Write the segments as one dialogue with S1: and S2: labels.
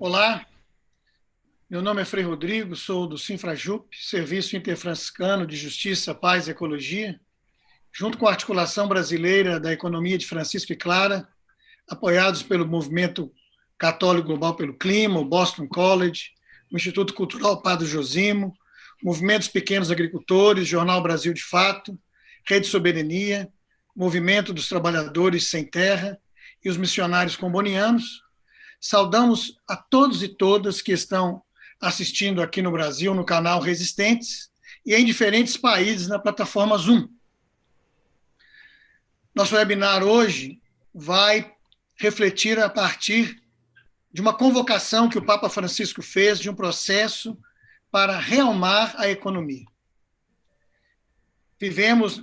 S1: Olá, meu nome é Frei Rodrigo, sou do Sinfrajup, Serviço Interfranciscano de Justiça, Paz e Ecologia, junto com a Articulação Brasileira da Economia de Francisco e Clara, apoiados pelo Movimento Católico Global pelo Clima, o Boston College, o Instituto Cultural Padre Josimo, Movimentos Pequenos Agricultores, Jornal Brasil de Fato, Rede Soberania, Movimento dos Trabalhadores Sem Terra e os Missionários Combonianos. Saudamos a todos e todas que estão assistindo aqui no Brasil, no canal Resistentes, e em diferentes países na plataforma Zoom. Nosso webinar hoje vai refletir a partir de uma convocação que o Papa Francisco fez de um processo para realmar a economia. Vivemos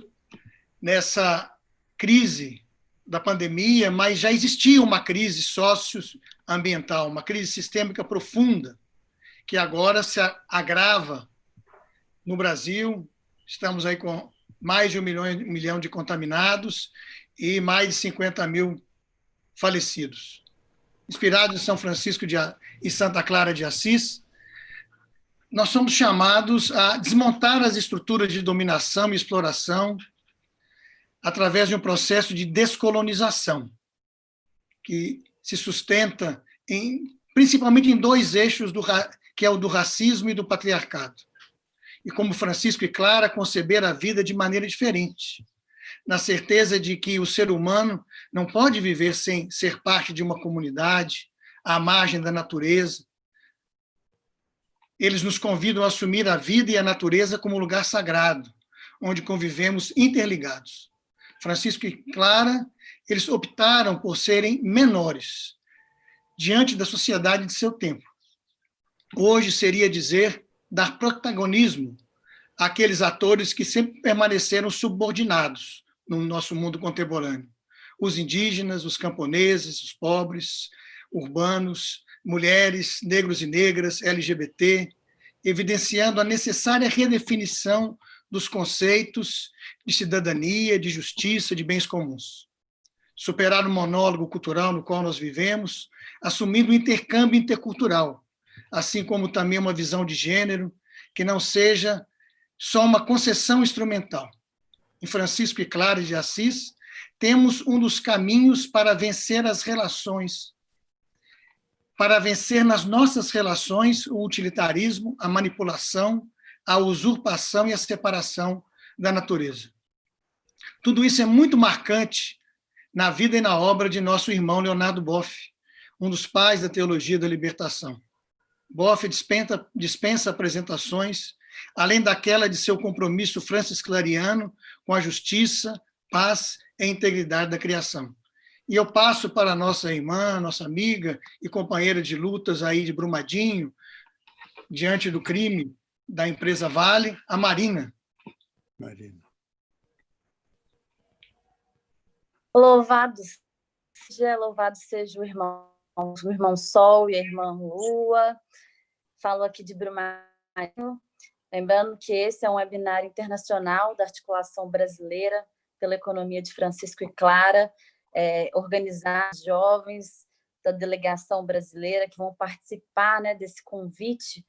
S1: nessa crise da pandemia, mas já existia uma crise socioambiental, uma crise sistêmica profunda, que agora se agrava no Brasil. Estamos aí com mais de 1 milhão de contaminados e mais de 50 mil falecidos. Inspirados em São Francisco e Santa Clara de Assis, nós somos chamados a desmontar as estruturas de dominação e exploração através de um processo de descolonização, que se sustenta principalmente em dois eixos, que é o do racismo e do patriarcado. E como Francisco e Clara, conceber a vida de maneira diferente, na certeza de que o ser humano não pode viver sem ser parte de uma comunidade, à margem da natureza. Eles nos convidam a assumir a vida e a natureza como lugar sagrado, onde convivemos interligados. Francisco e Clara, eles optaram por serem menores diante da sociedade de seu tempo. Hoje seria dizer dar protagonismo àqueles atores que sempre permaneceram subordinados no nosso mundo contemporâneo. Os indígenas, os camponeses, os pobres, urbanos, mulheres, negros e negras, LGBT, evidenciando a necessária redefinição dos conceitos de cidadania, de justiça, de bens comuns. Superar o monólogo cultural no qual nós vivemos, assumindo o intercâmbio intercultural, assim como também uma visão de gênero que não seja só uma concessão instrumental. Em Francisco e Clara de Assis, temos um dos caminhos para vencer as relações, para vencer nas nossas relações o utilitarismo, a manipulação, a usurpação e a separação da natureza. Tudo isso é muito marcante na vida e na obra de nosso irmão Leonardo Boff, um dos pais da teologia da libertação. Boff dispensa apresentações, além daquela de seu compromisso francisclariano com a justiça, paz e integridade da criação. E eu passo para a nossa irmã, nossa amiga e companheira de lutas aí de Brumadinho, diante do crime da empresa Vale, a Marina.
S2: Marina.
S3: Louvado seja o irmão Sol e a irmã Lua. Falo aqui de Brumadinho, lembrando que esse é um webinar internacional da Articulação Brasileira pela Economia de Francisco e Clara, organizados jovens da delegação brasileira que vão participar, né, desse convite,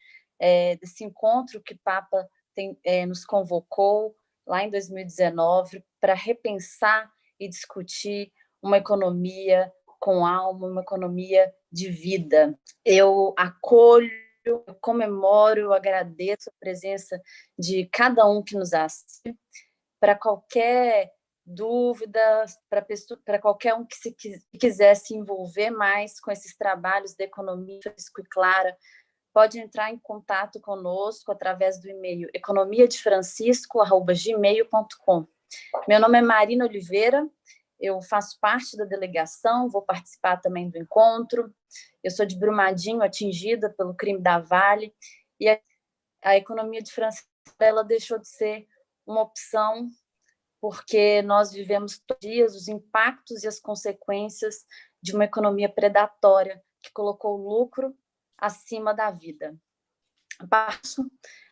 S3: desse encontro que o Papa nos convocou lá em 2019 para repensar e discutir uma economia com alma, uma economia de vida. Eu acolho, eu comemoro, eu agradeço a presença de cada um que nos assiste. Para qualquer dúvida, para qualquer um que quiser se envolver mais com esses trabalhos da economia Francisco e Clara, pode entrar em contato conosco através do e-mail economiadefrancisco@gmail.com. Meu nome é Marina Oliveira, eu faço parte da delegação, vou participar também do encontro. Eu sou de Brumadinho, atingida pelo crime da Vale, e a economia de Francisco, ela deixou de ser uma opção porque nós vivemos todos os dias os impactos e as consequências de uma economia predatória que colocou o lucro acima da vida.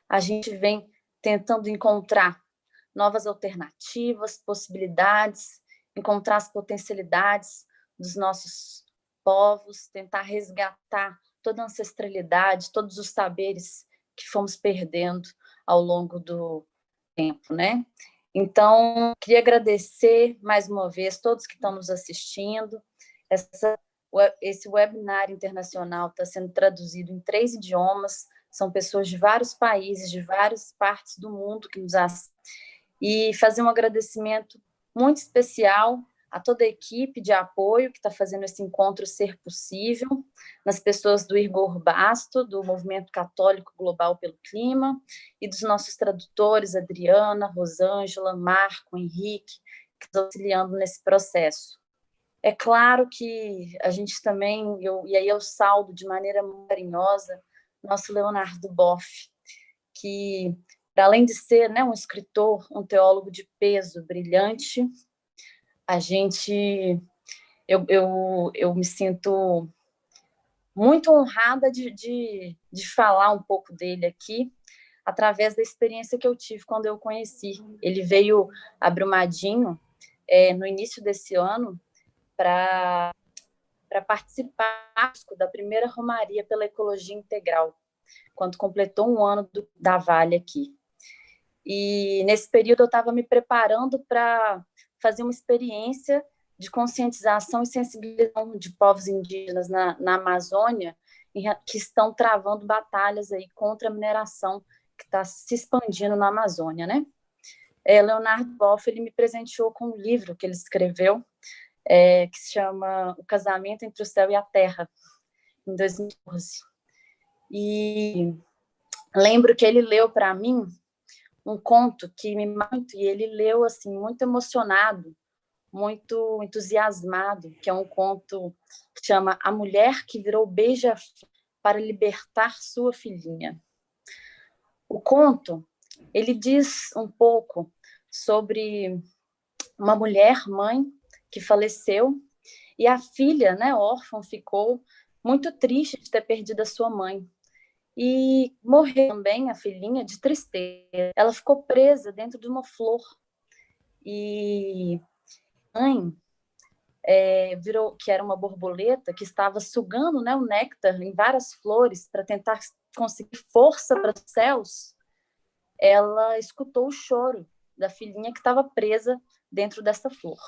S3: A gente vem tentando encontrar novas alternativas, possibilidades, encontrar as potencialidades dos nossos povos, tentar resgatar toda a ancestralidade, todos os saberes que fomos perdendo ao longo do tempo, né? Então, queria agradecer mais uma vez todos que estão nos assistindo. Esse webinar internacional está sendo traduzido em 3 idiomas, são pessoas de vários países, de várias partes do mundo que nos assistem. E fazer um agradecimento muito especial a toda a equipe de apoio que está fazendo esse encontro ser possível, nas pessoas do Igor Basto, do Movimento Católico Global pelo Clima, e dos nossos tradutores, Adriana, Rosângela, Marco, Henrique, que estão auxiliando nesse processo. É claro que a gente também, e aí eu saldo de maneira muito carinhosa, nosso Leonardo Boff, que, para além de ser, né, um escritor, um teólogo de peso brilhante, eu me sinto muito honrada de falar um pouco dele aqui, através da experiência que eu tive quando eu o conheci. Ele veio a Brumadinho no início desse ano para participar da primeira Romaria pela Ecologia Integral, quando completou um ano da Vale aqui. E nesse período eu estava me preparando para fazer uma experiência de conscientização e sensibilização de povos indígenas na Amazônia, que estão travando batalhas aí contra a mineração que está se expandindo na Amazônia, né? Leonardo Boff, ele me presenteou com um livro que ele escreveu, que se chama O Casamento entre o Céu e a Terra, em 2014. E lembro que ele leu para mim um conto que me muito, e ele leu assim muito emocionado, muito entusiasmado, que é um conto que chama A Mulher que Virou Beija-Flor para Libertar Sua Filhinha. O conto, ele diz um pouco sobre uma mulher, mãe, que faleceu, e a filha, né, órfã, ficou muito triste de ter perdido a sua mãe. E morreu também a filhinha de tristeza. Ela ficou presa dentro de uma flor. E a mãe virou, que era uma borboleta, que estava sugando, né, o néctar em várias flores para tentar conseguir força para os céus, ela escutou o choro da filhinha que estava presa dentro dessa flor.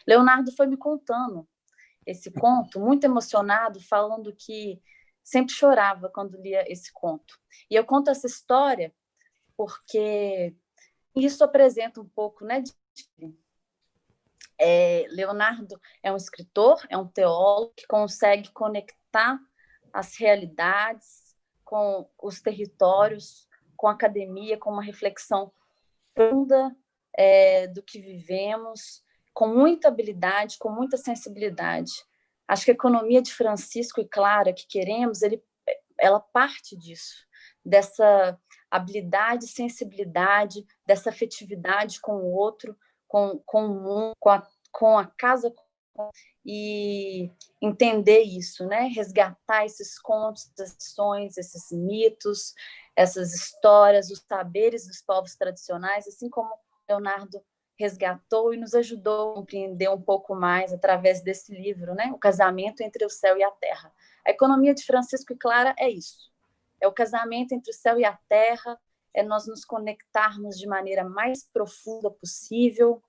S3: Leonardo foi me contando esse conto, muito emocionado, falando que sempre chorava quando lia esse conto. E eu conto essa história porque isso apresenta um pouco, né, Leonardo é um escritor, é um teólogo que consegue conectar as realidades com os territórios, com a academia, com uma reflexão profunda do que vivemos, com muita habilidade, com muita sensibilidade. Acho que a economia de Francisco e Clara que queremos, ela parte disso, dessa habilidade, sensibilidade, dessa afetividade com o outro, com o mundo, com a casa, e entender isso, né? Resgatar esses contos, essas ações, esses mitos, essas histórias, os saberes dos povos tradicionais, assim como Leonardo resgatou e nos ajudou a compreender um pouco mais através desse livro, né? O Casamento entre o Céu e a Terra. A economia de Francisco e Clara é isso. É o casamento entre o céu e a terra, é nós nos conectarmos de maneira mais profunda possível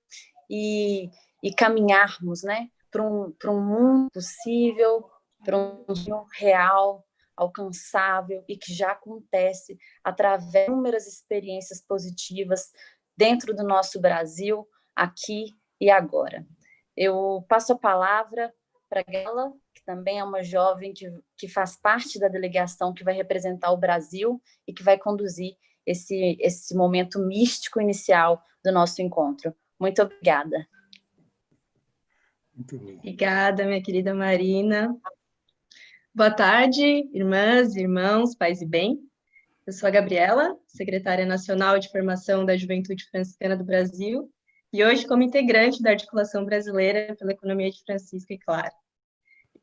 S3: e caminharmos, né, para um mundo possível, para um mundo real, alcançável e que já acontece através de inúmeras experiências positivas dentro do nosso Brasil, aqui e agora. Eu passo a palavra para ela, que também é uma jovem que faz parte da delegação que vai representar o Brasil e que vai conduzir esse momento místico inicial do nosso encontro. Muito obrigada.
S2: Muito bem.
S4: Obrigada, minha querida Marina. Boa tarde, irmãs, irmãos, paz e bem. Eu sou a Gabriela, secretária nacional de formação da Juventude Franciscana do Brasil, e hoje como integrante da Articulação Brasileira pela Economia de Francisco e Clara.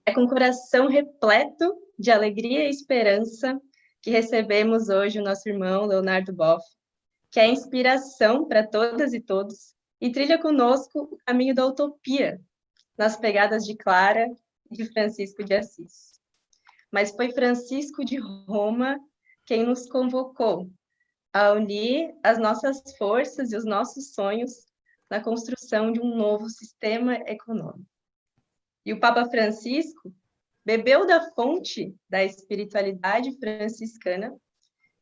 S4: É com o coração repleto de alegria e esperança que recebemos hoje o nosso irmão Leonardo Boff, que é inspiração para todas e todos e trilha conosco o caminho da utopia, nas pegadas de Clara e de Francisco de Assis. mas foi Francisco de Roma quem nos convocou a unir as nossas forças e os nossos sonhos na construção de um novo sistema econômico. E o Papa Francisco bebeu da fonte da espiritualidade franciscana,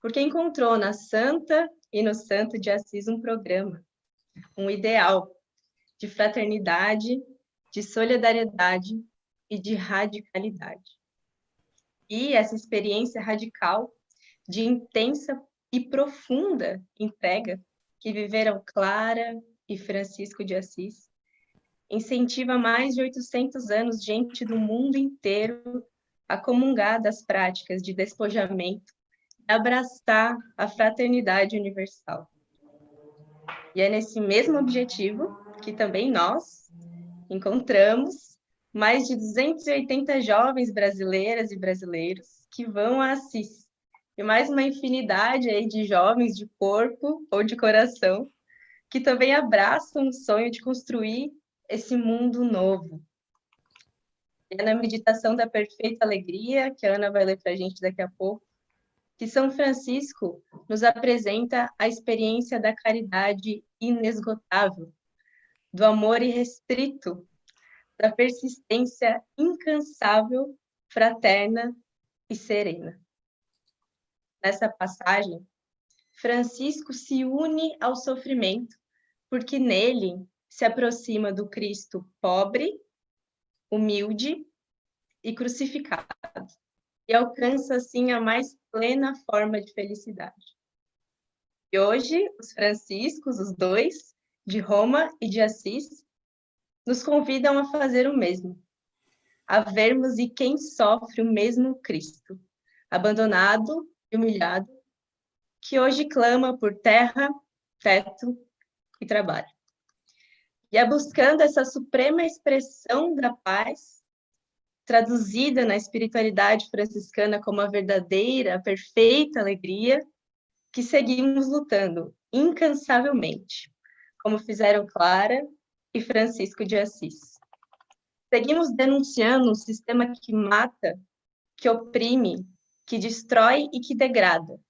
S4: porque encontrou na Santa e no Santo de Assis um programa, um ideal de fraternidade, de solidariedade e de radicalidade. E essa experiência radical de intensa e profunda entrega que viveram Clara e Francisco de Assis incentiva mais de 800 anos gente do mundo inteiro a comungar das práticas de despojamento e abraçar a fraternidade universal. E é nesse mesmo objetivo que também nós encontramos mais de 280 jovens brasileiras e brasileiros que vão a Assis, e mais uma infinidade aí de jovens de corpo ou de coração que também abraçam o sonho de construir esse mundo novo. É na meditação da perfeita alegria, que a Ana vai ler para a gente daqui a pouco, que São Francisco nos apresenta a experiência da caridade inesgotável, do amor irrestrito, da persistência incansável, fraterna e serena. Nessa passagem, Francisco se une ao sofrimento, porque nele se aproxima do Cristo pobre, humilde e crucificado, e alcança, assim, a mais plena forma de felicidade. E hoje, os franciscos, os dois, de Roma e de Assis, nos convidam a fazer o mesmo, a vermos e quem sofre o mesmo Cristo, abandonado e humilhado, que hoje clama por terra, teto e trabalho. E é buscando essa suprema expressão da paz, traduzida na espiritualidade franciscana como a verdadeira, a perfeita alegria, que seguimos lutando incansavelmente, como fizeram Clara e Francisco de Assis. Seguimos denunciando um sistema que mata, que oprime, que destrói e que degrada,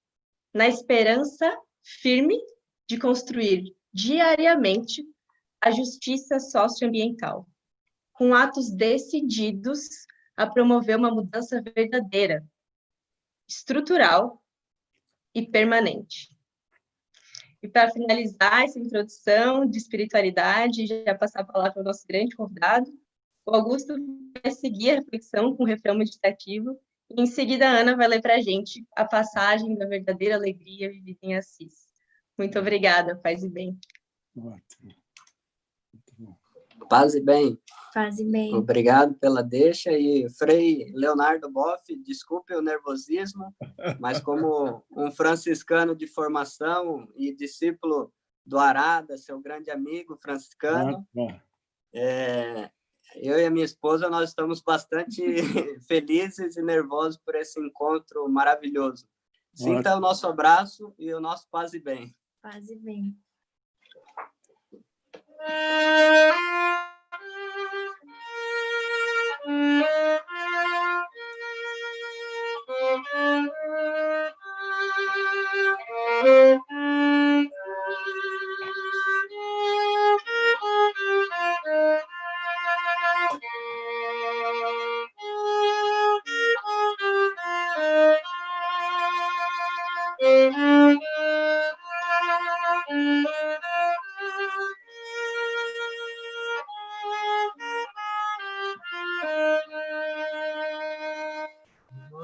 S4: na esperança firme de construir diariamente a justiça socioambiental, com atos decididos a promover uma mudança verdadeira, estrutural e permanente. E para finalizar essa introdução de espiritualidade, já passar a palavra ao nosso grande convidado, o Augusto vai seguir a reflexão com o refrão meditativo, e em seguida a Ana vai ler para a gente a passagem da verdadeira alegria vivida em Assis. Muito obrigada, paz e bem.
S2: Ótimo. Muito bom.
S5: Paz e bem.
S3: Paz e bem.
S5: Obrigado pela deixa. E Frei Leonardo Boff, desculpe o nervosismo, mas como um franciscano de formação e discípulo do Arada, seu grande amigo franciscano, eu e a minha esposa, nós estamos bastante felizes e nervosos por esse encontro maravilhoso. Sinta o nosso abraço e o nosso paz e bem.
S3: Paz e bem.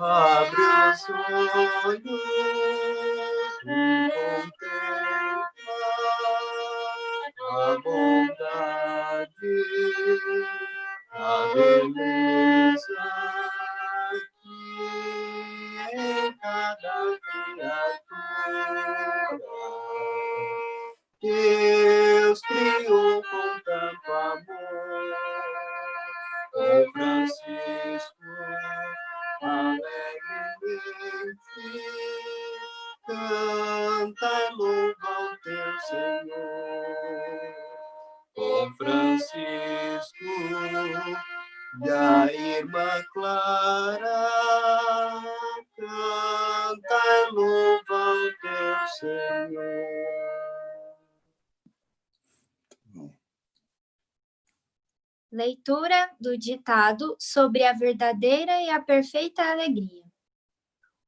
S6: Abre os olhos e contempla a bondade, a beleza que em cada criatura Deus criou com tanto amor. O Francisco alegremente canta e louva o teu Senhor. Com Francisco e a irmã Clara
S7: Leitura do ditado sobre a verdadeira e a perfeita alegria.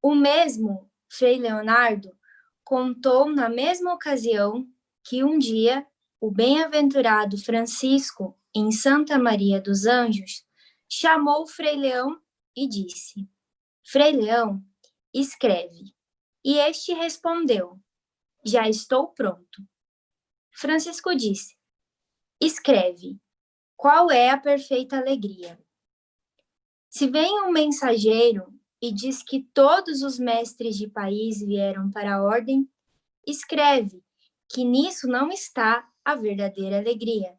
S7: O mesmo Frei Leonardo contou na mesma ocasião que um dia o bem-aventurado Francisco, em Santa Maria dos Anjos, chamou Frei Leão e disse: Frei Leão, escreve. E este respondeu: já estou pronto. Francisco disse: escreve. Qual é a perfeita alegria? Se vem um mensageiro e diz que todos os mestres de país vieram para a ordem, escreve que nisso não está a verdadeira alegria.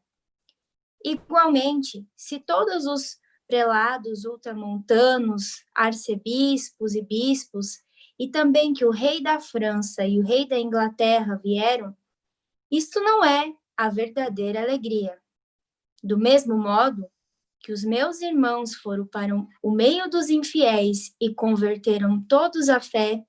S7: Igualmente, se todos os prelados ultramontanos, arcebispos e bispos, e também que o rei da França e o rei da Inglaterra vieram, isto não é a verdadeira alegria. Do mesmo modo que os meus irmãos foram para o meio dos infiéis e converteram todos à fé,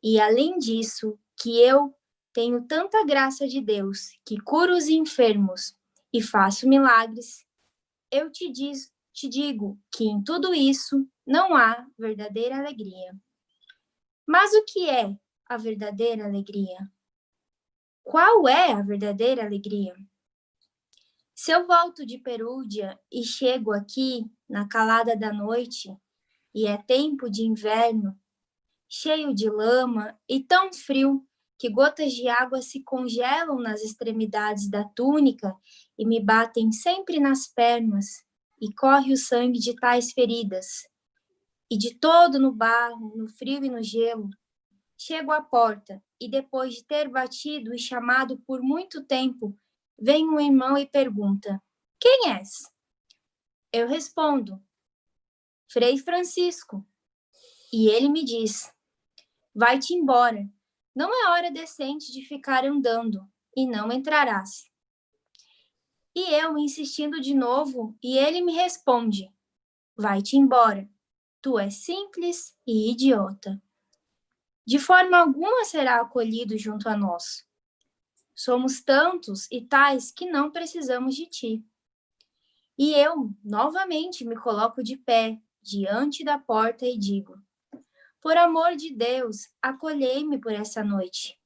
S7: e além disso, que eu tenho tanta graça de Deus, que curo os enfermos e faço milagres, eu te digo que em tudo isso não há verdadeira alegria. Mas o que é a verdadeira alegria? Qual é a verdadeira alegria? Se eu volto de Perúdia e chego aqui na calada da noite, e é tempo de inverno, cheio de lama e tão frio que gotas de água se congelam nas extremidades da túnica e me batem sempre nas pernas, e corre o sangue de tais feridas, e de todo no barro, no frio e no gelo, chego à porta, e depois de ter batido e chamado por muito tempo, vem um irmão e pergunta: quem és? Eu respondo: Frei Francisco. E ele me diz: vai-te embora, não é hora decente de ficar andando, e não entrarás. E eu insistindo de novo, e ele me responde: vai-te embora, tu és simples e idiota. De forma alguma será acolhido junto a nós. Somos tantos e tais que não precisamos de ti. E eu, novamente, me coloco de pé, diante da porta e digo: por amor de Deus, acolhei-me por essa noite.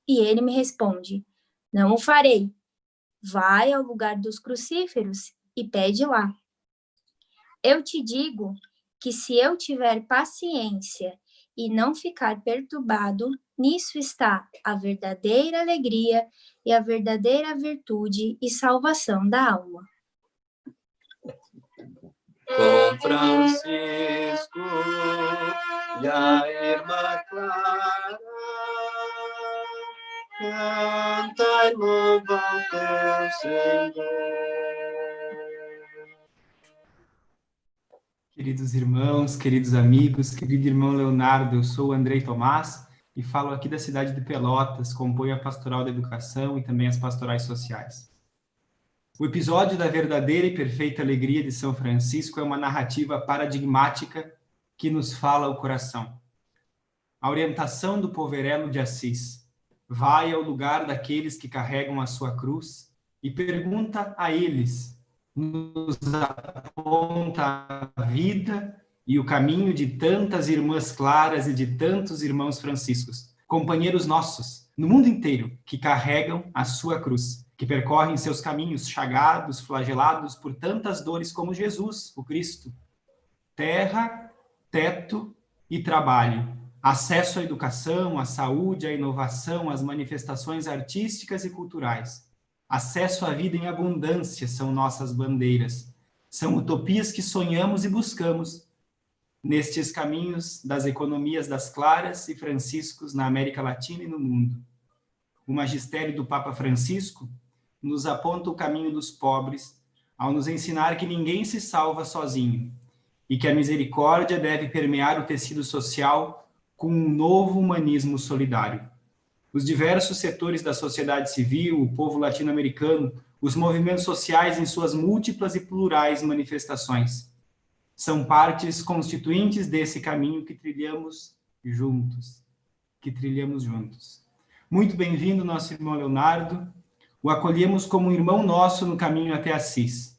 S7: E ele me responde: não o farei. Vai ao lugar dos crucíferos e pede lá. Eu te digo que se eu tiver paciência e não ficar perturbado, nisso está a verdadeira alegria e a verdadeira virtude e salvação da alma.
S6: Com Francisco e a irmã Clara, canta e louva o teu Senhor.
S8: Queridos irmãos, queridos amigos, querido irmão Leonardo, eu sou o Andrei Tomás e falo aqui da cidade de Pelotas, componho a Pastoral da Educação e também as pastorais sociais. O episódio da verdadeira e perfeita alegria de São Francisco é uma narrativa paradigmática que nos fala o coração. A orientação do poverello de Assis: vai ao lugar daqueles que carregam a sua cruz e pergunta a eles, nos aponta a vida e o caminho de tantas irmãs claras e de tantos irmãos franciscos, companheiros nossos, no mundo inteiro, que carregam a sua cruz, que percorrem seus caminhos chagados, flagelados por tantas dores como Jesus, o Cristo. Terra, teto e trabalho, acesso à educação, à saúde, à inovação, às manifestações artísticas e culturais. Acesso à vida em abundância são nossas bandeiras. São utopias que sonhamos e buscamos nestes caminhos das economias das claras e franciscos na América Latina e no mundo. O magistério do Papa Francisco nos aponta o caminho dos pobres ao nos ensinar que ninguém se salva sozinho e que a misericórdia deve permear o tecido social com um novo humanismo solidário. Os diversos setores da sociedade civil, o povo latino-americano, os movimentos sociais em suas múltiplas e plurais manifestações, são partes constituintes desse caminho que trilhamos juntos. Muito bem-vindo, nosso irmão Leonardo. O acolhemos como um irmão nosso no caminho até Assis.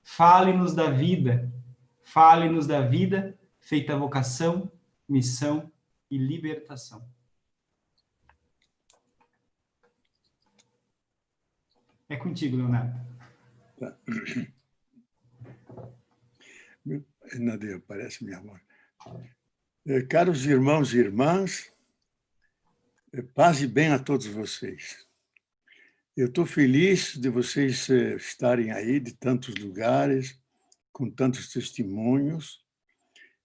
S8: fale-nos da vida, feita vocação, missão e libertação. É contigo, Leonardo.
S2: Tá. Nadeia, parece minha voz. Caros irmãos e irmãs, paz e bem a todos vocês. Eu estou feliz de vocês estarem aí de tantos lugares, com tantos testemunhos,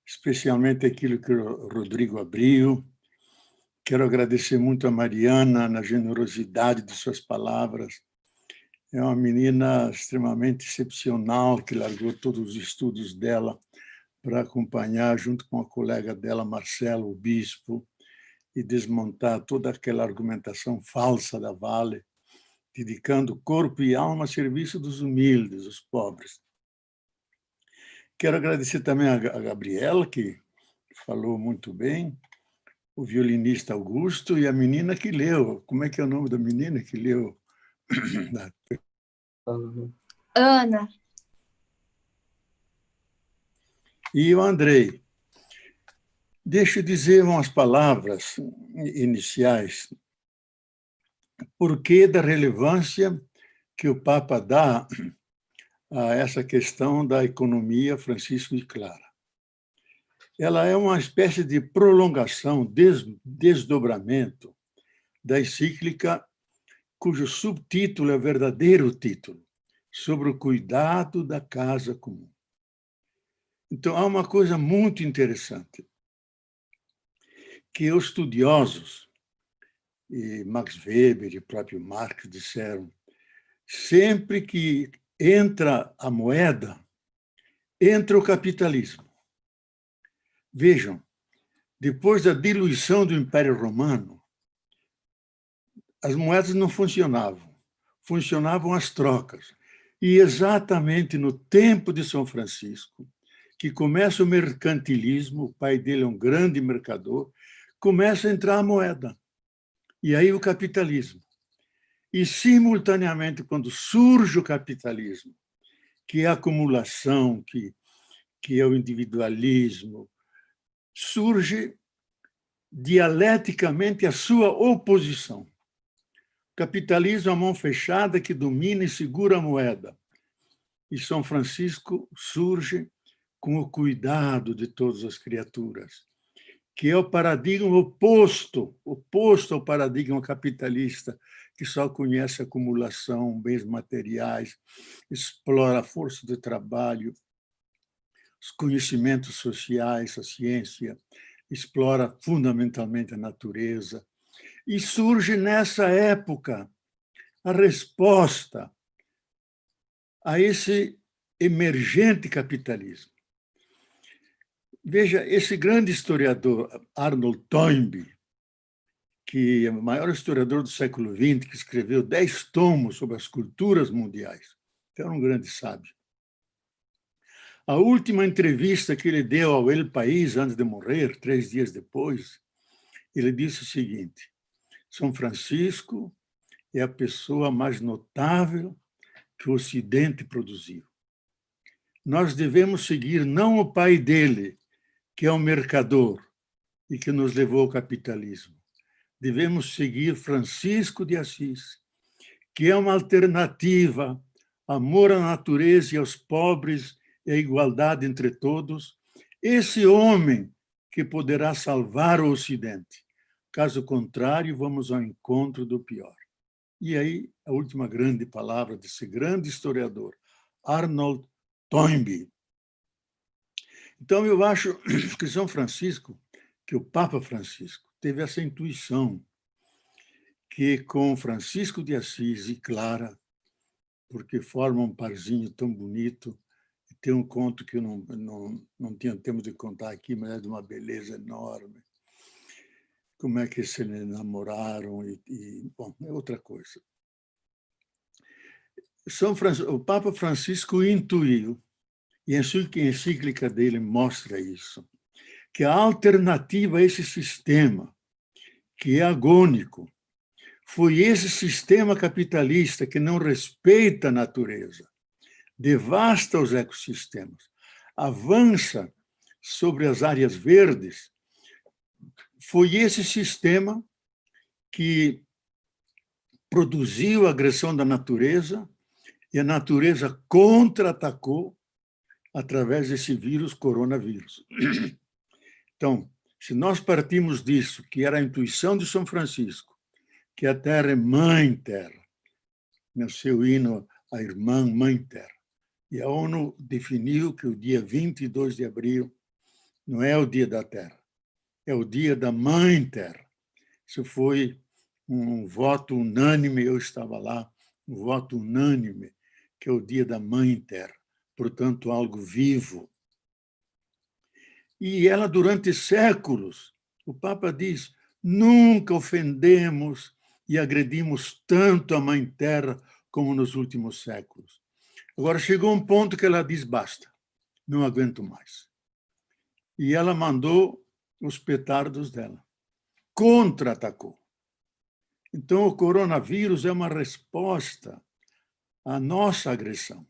S2: especialmente aquilo que o Rodrigo abriu. Quero agradecer muito a Mariana na generosidade de suas palavras. É uma menina extremamente excepcional, que largou todos os estudos dela para acompanhar, junto com a colega dela, Marcelo, o bispo, e desmontar toda aquela argumentação falsa da Vale, dedicando corpo e alma a serviço dos humildes, dos pobres. Quero agradecer também a Gabriela, que falou muito bem, o violinista Augusto e a menina que leu. Como é que é o nome da menina que leu?
S7: Ana.
S2: E o Andrei. Deixa eu dizer umas palavras iniciais. Por que da relevância que o Papa dá a essa questão da economia Francisco de Clara? Ela é uma espécie de prolongação, desdobramento da encíclica cujo subtítulo é o verdadeiro título, sobre o cuidado da casa comum. Então, há uma coisa muito interessante, que os estudiosos, e Max Weber e o próprio Marx disseram, sempre que entra a moeda, entra o capitalismo. Vejam, depois da diluição do Império Romano, as moedas não funcionavam, funcionavam as trocas. E exatamente no tempo de São Francisco, que começa o mercantilismo, o pai dele é um grande mercador, começa a entrar a moeda. E aí o capitalismo. E, simultaneamente, quando surge o capitalismo, que é a acumulação, que é o individualismo, surge dialeticamente a sua oposição. Capitalismo é a mão fechada que domina e segura a moeda. E São Francisco surge com o cuidado de todas as criaturas, que é o paradigma oposto ao paradigma capitalista, que só conhece acumulação, bens materiais, explora a força de trabalho, os conhecimentos sociais, a ciência, explora fundamentalmente a natureza. E surge nessa época a resposta a esse emergente capitalismo. Veja, esse grande historiador, Arnold Toynbee, que é o maior historiador do século XX, que escreveu 10 tomos sobre as culturas mundiais, que era um grande sábio. A última entrevista que ele deu ao El País, antes de morrer, 3 dias depois, ele disse o seguinte: São Francisco é a pessoa mais notável que o Ocidente produziu. Nós devemos seguir não o pai dele, que é um mercador e que nos levou ao capitalismo. Devemos seguir Francisco de Assis, que é uma alternativa, amor à natureza e aos pobres e a igualdade entre todos. Esse homem que poderá salvar o Ocidente. Caso contrário, vamos ao encontro do pior. E aí, a última grande palavra desse grande historiador, Arnold Toynbee. Então, eu acho que São Francisco, que o Papa Francisco, teve essa intuição que com Francisco de Assis e Clara, porque formam um parzinho tão bonito, tem um conto que eu não tinha tempo de contar aqui, mas é de uma beleza enorme. Como é que se namoraram bom, é outra coisa. O Papa Francisco intuiu, e a encíclica dele mostra isso, que a alternativa a esse sistema, que é agônico, foi esse sistema capitalista que não respeita a natureza, devasta os ecossistemas, avança sobre as áreas verdes. Foi esse sistema que produziu a agressão da natureza e a natureza contra-atacou através desse vírus, coronavírus. Então, se nós partimos disso, que era a intuição de São Francisco, que a Terra é Mãe Terra, no seu hino, a irmã Mãe Terra, e a ONU definiu que o dia 22 de abril não é o dia da Terra, é o dia da Mãe Terra. Isso foi um voto unânime, eu estava lá, um voto unânime, que é o dia da Mãe Terra, portanto, algo vivo. E ela, durante séculos, o Papa diz, nunca ofendemos e agredimos tanto a Mãe Terra como nos últimos séculos. Agora, chegou um ponto que ela diz, basta, não aguento mais. E ela mandou os petardos dela, contra-atacou. Então, o coronavírus é uma resposta à nossa agressão.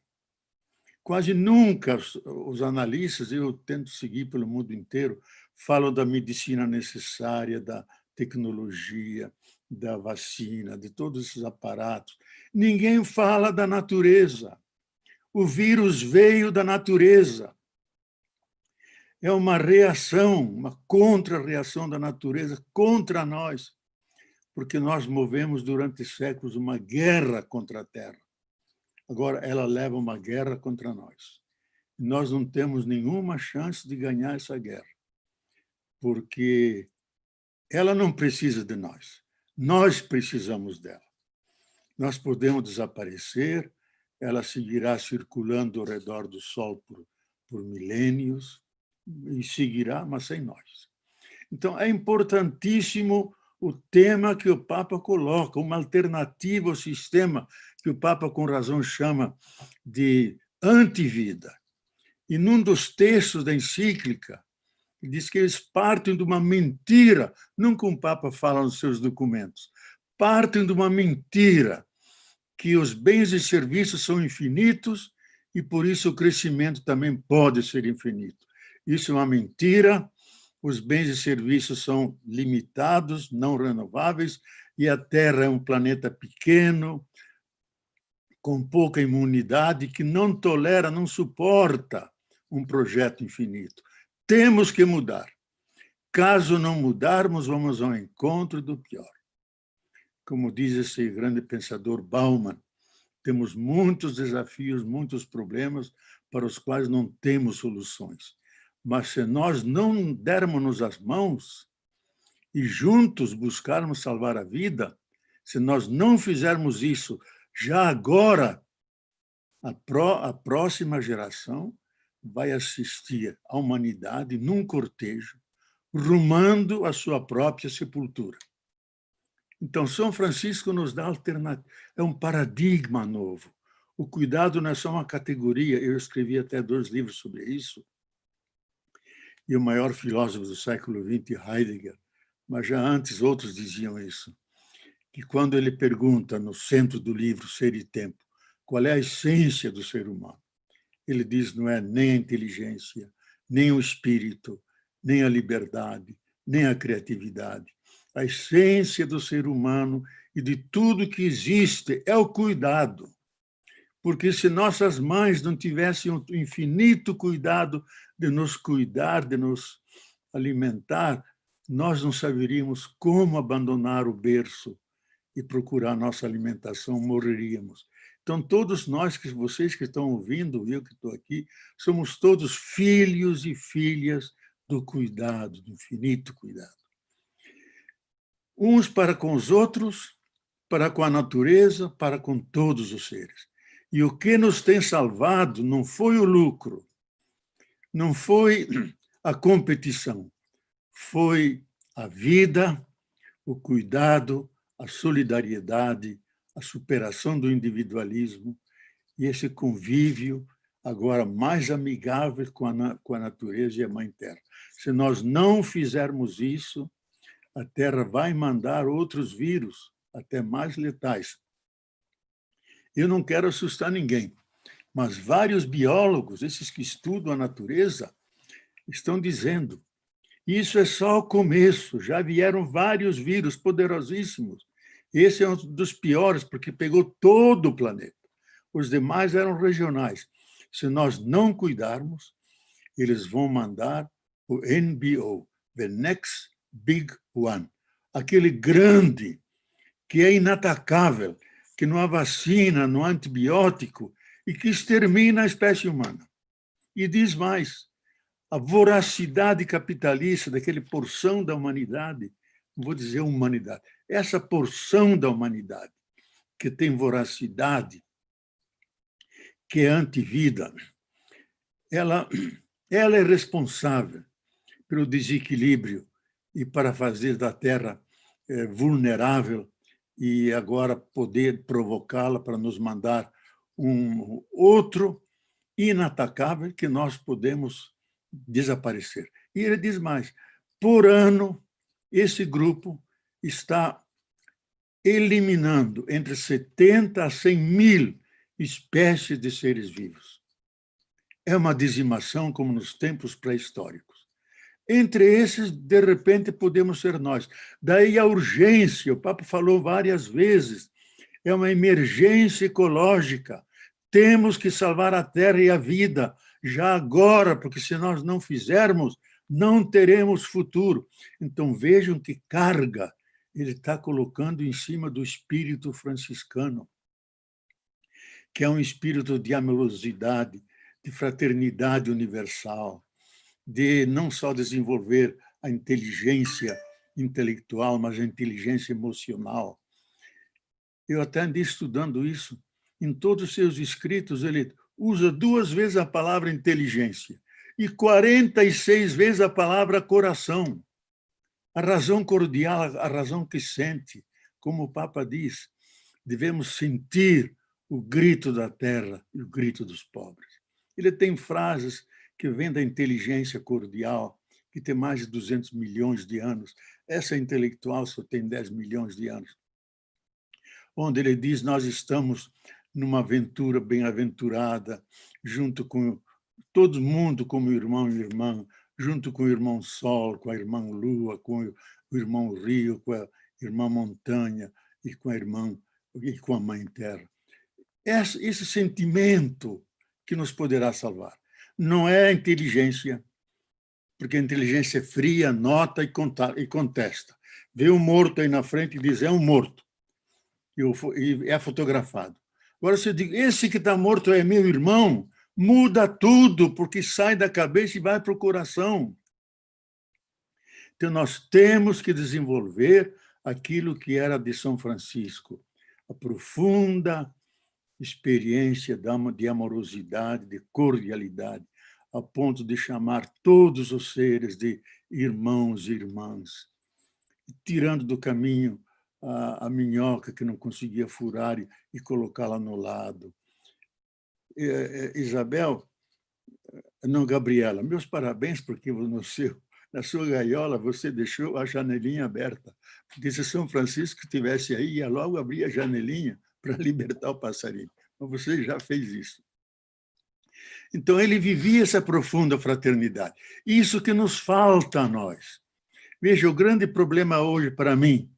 S2: Quase nunca os analistas, eu tento seguir pelo mundo inteiro, falam da medicina necessária, da tecnologia, da vacina, de todos esses aparatos. Ninguém fala da natureza. O vírus veio da natureza. É uma reação, uma contra-reação da natureza contra nós, porque nós movemos durante séculos uma guerra contra a Terra. Agora, ela leva uma guerra contra nós. Nós não temos nenhuma chance de ganhar essa guerra, porque ela não precisa de nós. Nós precisamos dela. Nós podemos desaparecer, ela seguirá circulando ao redor do Sol por milênios, e seguirá, mas sem nós. Então, é importantíssimo o tema que o Papa coloca, uma alternativa ao sistema que o Papa, com razão, chama de antivida. E num dos textos da encíclica, diz que eles partem de uma mentira, não como o Papa fala nos seus documentos, partem de uma mentira, que os bens e serviços são infinitos e, por isso, o crescimento também pode ser infinito. Isso é uma mentira, os bens e serviços são limitados, não renováveis, e a Terra é um planeta pequeno, com pouca imunidade, que não tolera, não suporta um projeto infinito. Temos que mudar. Caso não mudarmos, vamos ao encontro do pior. Como diz esse grande pensador Bauman, temos muitos desafios, muitos problemas para os quais não temos soluções. Mas se nós não dermos as mãos e juntos buscarmos salvar a vida, se nós não fizermos isso já agora, a próxima geração vai assistir a humanidade num cortejo, rumando a sua própria sepultura. Então, São Francisco nos dá alternativa, é um paradigma novo. O cuidado não é só uma categoria, eu escrevi até 2 livros sobre isso, e o maior filósofo do século XX, Heidegger, mas já antes outros diziam isso, que quando ele pergunta no centro do livro Ser e Tempo, qual é a essência do ser humano, ele diz não é nem a inteligência, nem o espírito, nem a liberdade, nem a criatividade. A essência do ser humano e de tudo que existe é o cuidado. Porque se nossas mães não tivessem o infinito cuidado de nos cuidar, de nos alimentar, nós não saberíamos como abandonar o berço e procurar nossa alimentação, morreríamos. Então, todos nós, vocês que estão ouvindo, eu que estou aqui, somos todos filhos e filhas do cuidado, do infinito cuidado. Uns para com os outros, para com a natureza, para com todos os seres. E o que nos tem salvado não foi o lucro, não foi a competição, foi a vida, o cuidado, a solidariedade, a superação do individualismo e esse convívio agora mais amigável com a natureza e a Mãe Terra. Se nós não fizermos isso, a Terra vai mandar outros vírus, até mais letais. Eu não quero assustar ninguém, Mas vários biólogos, esses que estudam a natureza, estão dizendo: isso é só o começo, já vieram vários vírus poderosíssimos. Esse é um dos piores, porque pegou todo o planeta. Os demais eram regionais. Se nós não cuidarmos, eles vão mandar o NBO, the next big one, aquele grande, que é inatacável, que não há vacina, não há antibiótico, e que extermina a espécie humana. E diz mais, a voracidade capitalista daquele porção da humanidade, não vou dizer humanidade, essa porção da humanidade que tem voracidade, que é antivida, ela é responsável pelo desequilíbrio e para fazer da Terra vulnerável e agora poder provocá-la para nos mandar um outro inatacável que nós podemos desaparecer. E ele diz mais, por ano, esse grupo está eliminando entre 70 a 100 mil espécies de seres vivos. É uma dizimação como nos tempos pré-históricos. Entre esses, de repente, podemos ser nós. Daí a urgência, o Papa falou várias vezes, é uma emergência ecológica. Temos que salvar a terra e a vida, já agora, porque se nós não fizermos, não teremos futuro. Então, vejam que carga ele está colocando em cima do espírito franciscano, que é um espírito de amorosidade, de fraternidade universal, de não só desenvolver a inteligência intelectual, mas a inteligência emocional. Eu até andei estudando isso. Em todos os seus escritos, ele usa 2 vezes a palavra inteligência e 46 vezes a palavra coração. A razão cordial, a razão que sente, como o Papa diz, devemos sentir o grito da terra e o grito dos pobres. Ele tem frases que vêm da inteligência cordial, que tem mais de 200 milhões de anos. Essa intelectual só tem 10 milhões de anos. Onde ele diz, nós estamos numa aventura bem-aventurada, junto com todo mundo como irmão e irmã, junto com o irmão Sol, com a irmã Lua, com o irmão Rio, com a irmã Montanha e com a irmã e com a Mãe Terra. Esse sentimento que nos poderá salvar. Não é a inteligência, porque a inteligência é fria, nota e contesta. Vê um morto aí na frente e diz, é um morto. E é fotografado. Agora, se eu digo, esse que está morto é meu irmão, muda tudo, porque sai da cabeça e vai para o coração. Então, nós temos que desenvolver aquilo que era de São Francisco, a profunda experiência de amorosidade, de cordialidade, a ponto de chamar todos os seres de irmãos e irmãs, tirando do caminho a minhoca que não conseguia furar e colocá-la no lado. Isabel, não, Gabriela, meus parabéns, porque na sua gaiola você deixou a janelinha aberta, porque se São Francisco estivesse aí, ia logo abrir a janelinha para libertar o passarinho. Mas você já fez isso. Então, ele vivia essa profunda fraternidade. Isso que nos falta a nós. Veja, o grande problema hoje, para mim,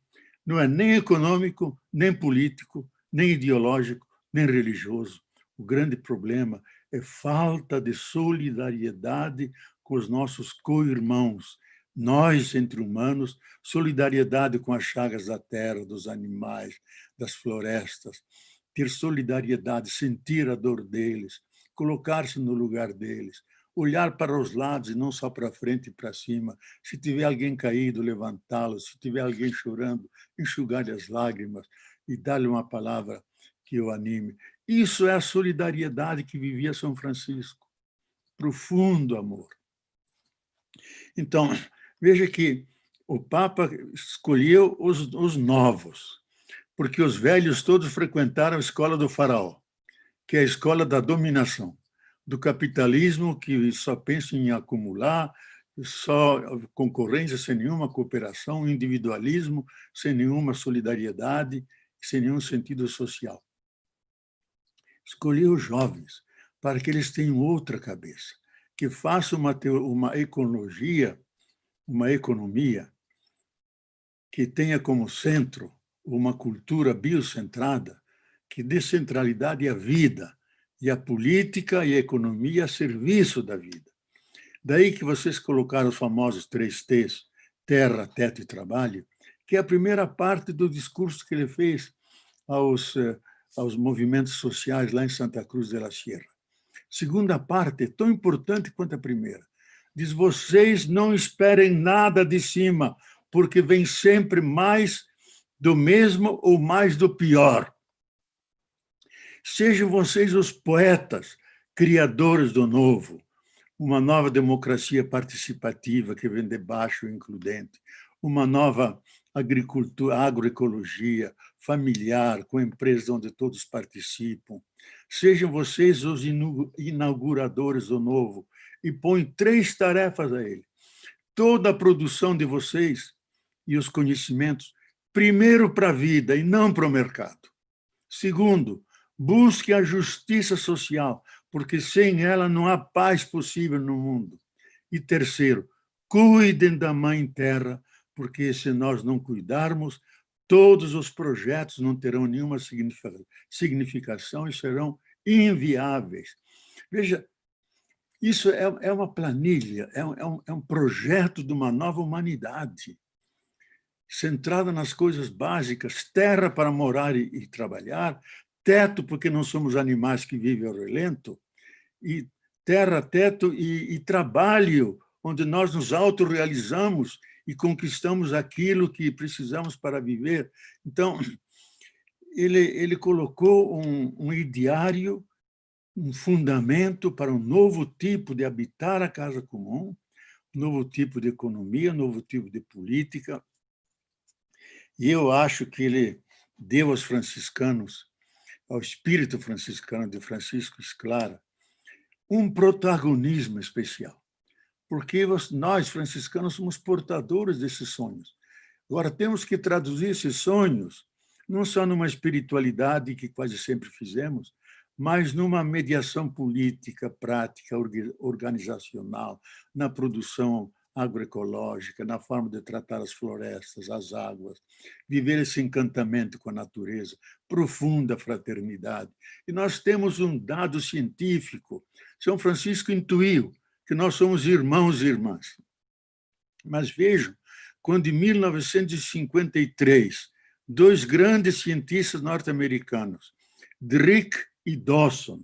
S2: não é nem econômico, nem político, nem ideológico, nem religioso. O grande problema é falta de solidariedade com os nossos co-irmãos. Nós, entre humanos, solidariedade com as chagas da terra, dos animais, das florestas, ter solidariedade, sentir a dor deles, colocar-se no lugar deles, olhar para os lados e não só para frente e para cima. Se tiver alguém caído, levantá-lo. Se tiver alguém chorando, enxugar-lhe as lágrimas e dar-lhe uma palavra que o anime. Isso é a solidariedade que vivia São Francisco. Profundo amor. Então, veja que o Papa escolheu os novos, porque os velhos todos frequentaram a escola do faraó, que é a escola da dominação, do capitalismo que só pensa em acumular, só concorrência sem nenhuma cooperação, individualismo sem nenhuma solidariedade, sem nenhum sentido social. Escolheu os jovens, para que eles tenham outra cabeça, que façam uma economia que tenha como centro uma cultura biocentrada, que dê centralidade à vida, e a política e a economia a serviço da vida. Daí que vocês colocaram os famosos 3 T's, terra, teto e trabalho, que é a primeira parte do discurso que ele fez aos movimentos sociais lá em Santa Cruz de la Sierra. Segunda parte é tão importante quanto a primeira. Diz, vocês não esperem nada de cima, porque vem sempre mais do mesmo ou mais do pior. Sejam vocês os poetas, criadores do novo, uma nova democracia participativa que vem de baixo e includente, uma nova agricultura, agroecologia, familiar, com empresas onde todos participam. Sejam vocês os inauguradores do novo e põem 3 tarefas a ele. Toda a produção de vocês e os conhecimentos, primeiro para a vida e não para o mercado. Segundo, busque a justiça social, porque sem ela não há paz possível no mundo. E terceiro, cuidem da Mãe Terra, porque se nós não cuidarmos, todos os projetos não terão nenhuma significação e serão inviáveis. Veja, isso é uma planilha, é um projeto de uma nova humanidade, centrada nas coisas básicas, terra para morar e trabalhar, teto, porque não somos animais que vivem ao relento, e terra, teto e trabalho, onde nós nos autorrealizamos e conquistamos aquilo que precisamos para viver. Então, ele colocou um ideário, um fundamento para um novo tipo de habitar a casa comum, um novo tipo de economia, um novo tipo de política. E eu acho que ele deu aos franciscanos, ao espírito franciscano de Francisco Sclara, um protagonismo especial, porque nós, franciscanos, somos portadores desses sonhos. Agora, temos que traduzir esses sonhos não só numa espiritualidade, que quase sempre fizemos, mas numa mediação política, prática, organizacional, na produção agroecológica, na forma de tratar as florestas, as águas, viver esse encantamento com a natureza, profunda fraternidade. E nós temos um dado científico. São Francisco intuiu que nós somos irmãos e irmãs. Mas vejam, quando em 1953, 2 grandes cientistas norte-americanos, Drake e Dawson,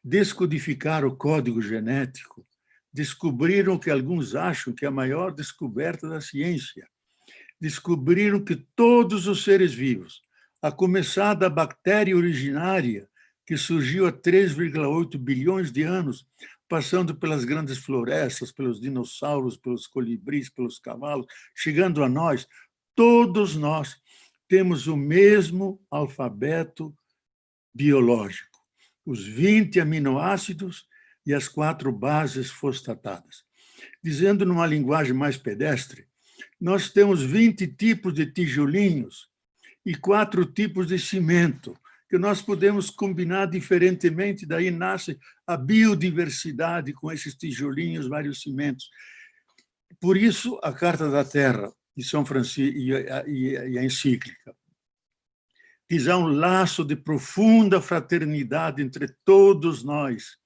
S2: descodificaram o código genético, descobriram o que alguns acham que é a maior descoberta da ciência. Descobriram que todos os seres vivos, a começar da bactéria originária, que surgiu há 3,8 bilhões de anos, passando pelas grandes florestas, pelos dinossauros, pelos colibris, pelos cavalos, chegando a nós, todos nós temos o mesmo alfabeto biológico, os 20 aminoácidos e as 4 bases fosfatadas. Dizendo numa linguagem mais pedestre, nós temos 20 tipos de tijolinhos e 4 tipos de cimento, que nós podemos combinar diferentemente, daí nasce a biodiversidade com esses tijolinhos, vários cimentos. Por isso, a Carta da Terra de São Francisco e a encíclica diz há um laço de profunda fraternidade entre todos nós.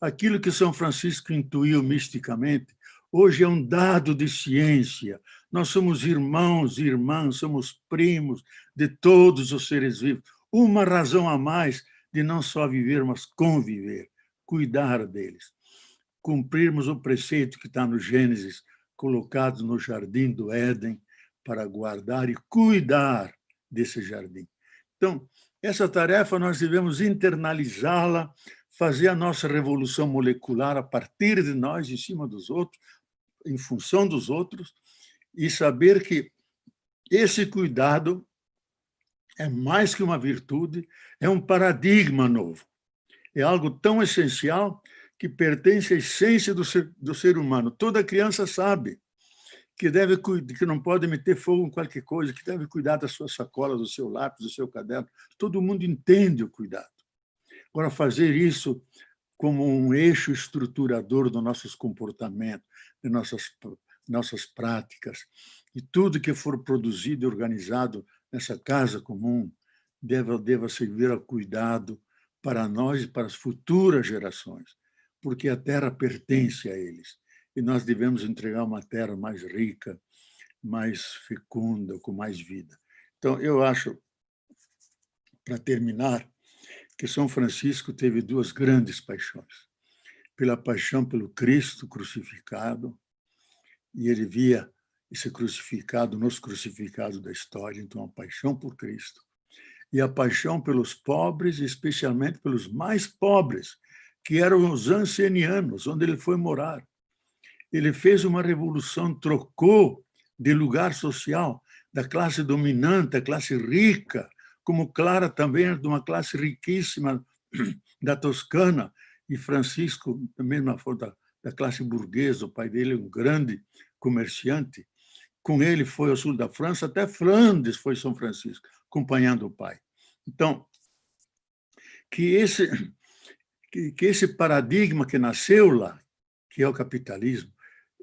S2: Aquilo que São Francisco intuiu misticamente, hoje é um dado de ciência. Nós somos irmãos e irmãs, somos primos de todos os seres vivos. Uma razão a mais de não só viver, mas conviver, cuidar deles. Cumprirmos o preceito que está no Gênesis, colocado no jardim do Éden, para guardar e cuidar desse jardim. Então, essa tarefa nós devemos internalizá-la, fazer a nossa revolução molecular a partir de nós, em cima dos outros, em função dos outros, e saber que esse cuidado é mais que uma virtude, é um paradigma novo. É algo tão essencial que pertence à essência do ser humano. Toda criança sabe que não pode meter fogo em qualquer coisa, que deve cuidar da sua sacola, do seu lápis, do seu caderno. Todo mundo entende o cuidado. Agora, fazer isso como um eixo estruturador dos nossos comportamentos, de nossas práticas. E tudo que for produzido e organizado nessa casa comum deva servir a cuidado para nós e para as futuras gerações, porque a terra pertence a eles. E nós devemos entregar uma terra mais rica, mais fecunda, com mais vida. Então, eu acho, para terminar, que São Francisco teve duas grandes paixões. Pela paixão pelo Cristo crucificado, e ele via esse crucificado nos crucificados da história, então a paixão por Cristo, e a paixão pelos pobres, especialmente pelos mais pobres, que eram os ancenianos, onde ele foi morar. Ele fez uma revolução, trocou de lugar social, da classe dominante, a classe rica, como Clara também era de uma classe riquíssima da Toscana, e Francisco, da mesma forma, da classe burguesa, o pai dele é um grande comerciante. Com ele foi ao sul da França, até Flandres foi São Francisco, acompanhando o pai. Então, que esse paradigma que nasceu lá, que é o capitalismo,